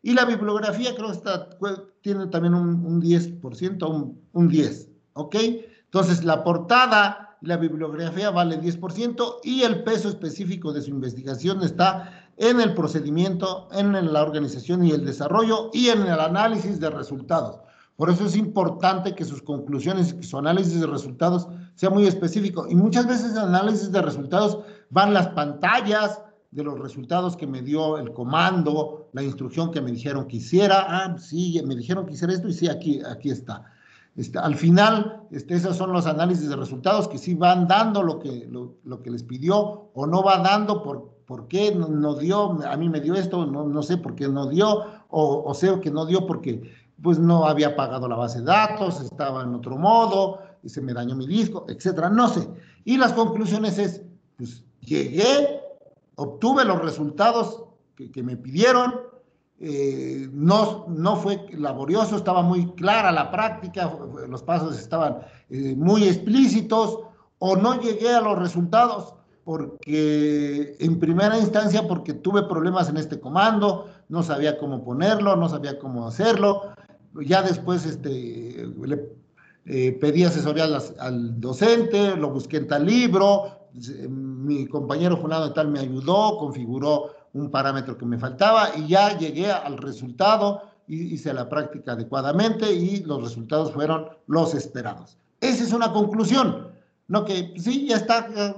Y la bibliografía creo que tiene también un 10%, un 10%, ¿ok? Entonces, la portada y la bibliografía vale 10% y el peso específico de su investigación está en el procedimiento, en la organización y el desarrollo y en el análisis de resultados. Por eso es importante que sus conclusiones y su análisis de resultados sea muy específico. Y muchas veces el análisis de resultados van las pantallas de los resultados que me dio el comando, la instrucción que me dijeron que hiciera. Ah, sí, me dijeron que hiciera esto y sí, aquí está. Al final, esos son los análisis de resultados que sí van dando lo que les pidió o no va dando por qué no dio, a mí me dio esto, no sé por qué no dio, o sé que no dio porque pues no había pagado la base de datos, estaba en otro modo, y se me dañó mi disco, etcétera, no sé. Y las conclusiones es, pues llegué, obtuve los resultados que me pidieron, no fue laborioso, estaba muy clara la práctica, los pasos estaban muy explícitos, o no llegué a los resultados porque en primera instancia porque tuve problemas en este comando, no sabía cómo ponerlo, no sabía cómo hacerlo, ya después le pedí asesoría al docente, lo busqué en tal libro, mi compañero fulano de tal me ayudó, configuró un parámetro que me faltaba y ya llegué al resultado, hice la práctica adecuadamente y los resultados fueron los esperados. Esa es una conclusión, no que sí, ya está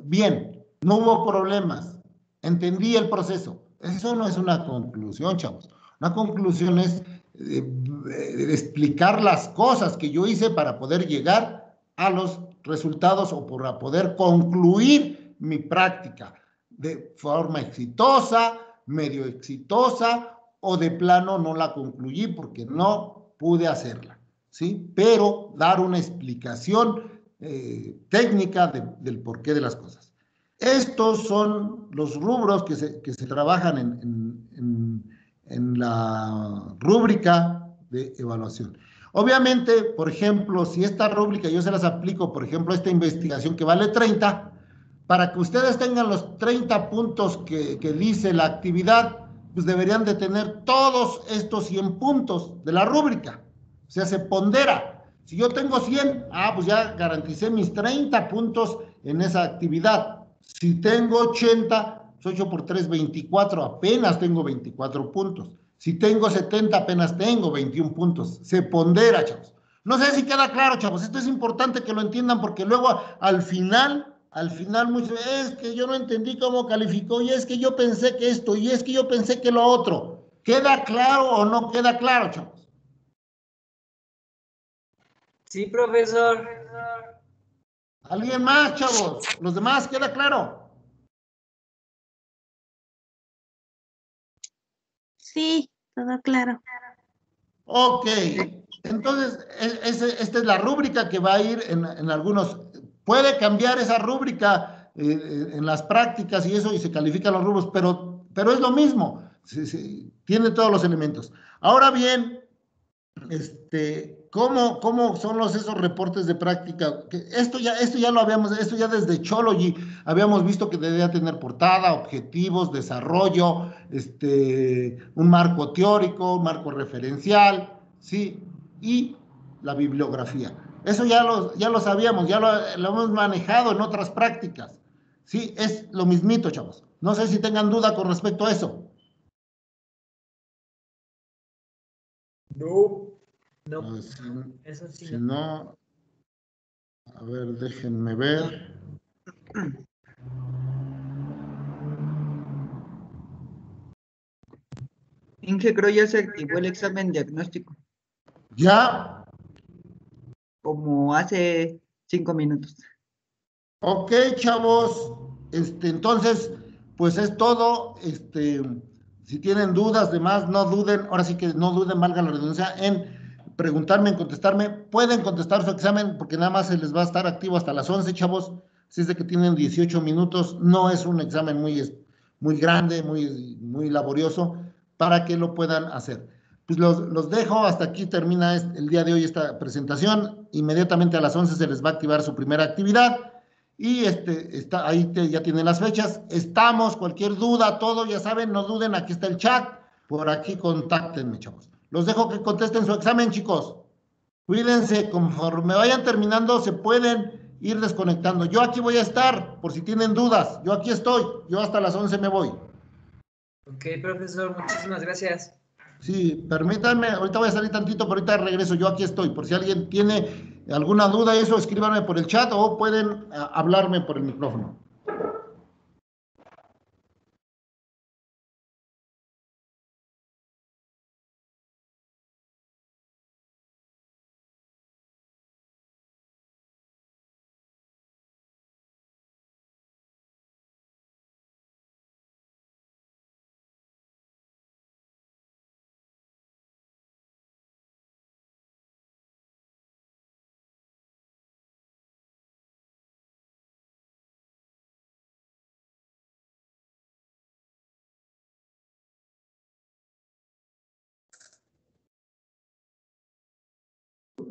bien, no hubo problemas, entendí el proceso. Eso no es una conclusión, chavos. Una conclusión es explicar las cosas que yo hice para poder llegar a los resultados o para poder concluir mi práctica de forma exitosa, medio exitosa o de plano no la concluí porque no pude hacerla, ¿sí? Pero dar una explicación técnica del porqué de las cosas. Estos son los rubros que se trabajan en la rúbrica de evaluación. Obviamente, por ejemplo, si esta rúbrica yo se las aplico, por ejemplo, esta investigación que vale 30, para que ustedes tengan los 30 puntos que dice la actividad, pues deberían de tener todos estos 100 puntos de la rúbrica. O sea, se pondera. Si yo tengo 100, pues ya garanticé mis 30 puntos en esa actividad. Si tengo 80, 8 por 3, 24, apenas tengo 24 puntos. Si tengo 70, apenas tengo 21 puntos. Se pondera, chavos. No sé si queda claro, chavos. Esto es importante que lo entiendan porque luego al final muchos es que yo no entendí cómo calificó y es que yo pensé que esto y es que yo pensé que lo otro. ¿Queda claro o no queda claro, chavos? Sí, profesor. ¿Alguien más, chavos? ¿Los demás queda claro? Sí, todo claro. Ok, entonces esta es la rúbrica que va a ir en algunos. Puede cambiar esa rúbrica en las prácticas y eso y se califican los rubros, pero es lo mismo, tiene todos los elementos. Ahora bien, ¿cómo son esos reportes de práctica? Esto ya lo habíamos, esto ya desde Chology habíamos visto que debía tener portada, objetivos, desarrollo, un marco teórico, un marco referencial, ¿sí? Y la bibliografía. Eso ya lo sabíamos, lo hemos manejado en otras prácticas, ¿sí? Es lo mismito, chavos. No sé si tengan duda con respecto a eso. No. No, Si, eso sí si no. no, a ver, déjenme ver. Inge, creo ya se activó el examen diagnóstico, ¿Ya? como hace 5 minutos. Ok, chavos. Entonces, pues es todo. Si tienen dudas, demás, no duden. Ahora sí que no duden, valga la redundancia, en preguntarme, en contestarme. Pueden contestar su examen porque nada más se les va a estar activo hasta las 11, chavos. Si es de que tienen 18 minutos, no es un examen muy grande, muy laborioso, para que lo puedan hacer. Pues los dejo, hasta aquí termina el día de hoy esta presentación. Inmediatamente a las 11 se les va a activar su primera actividad. Y ya tienen las fechas. Estamos, cualquier duda, todo, ya saben, no duden, aquí está el chat. Por aquí contáctenme, chavos. Los dejo que contesten su examen, chicos. Cuídense, conforme vayan terminando, se pueden ir desconectando. Yo aquí voy a estar, por si tienen dudas. Yo aquí estoy. Yo hasta las 11 me voy. Ok, profesor, muchísimas gracias. Sí, permítanme, ahorita voy a salir tantito, pero ahorita regreso, yo aquí estoy. Por si alguien tiene alguna duda, eso, escríbanme por el chat o pueden hablarme por el micrófono.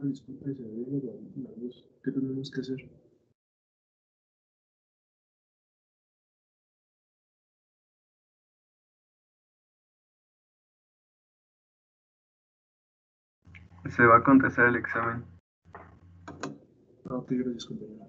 Disculpe, se ve la luz. ¿Qué tenemos que hacer? Se va a contestar el examen. No, te gracias, compañero.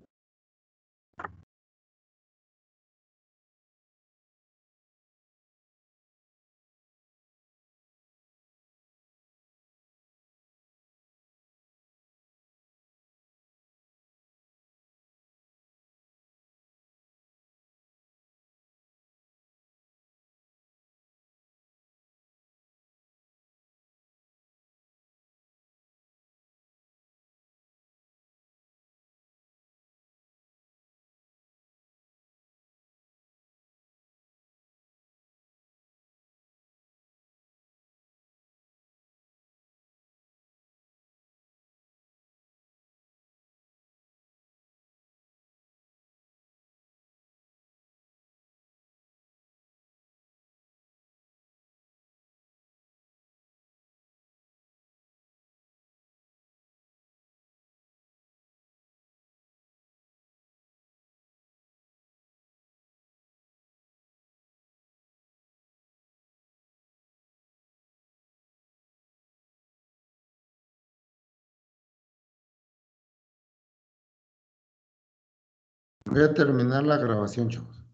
Voy a terminar la grabación, chavos.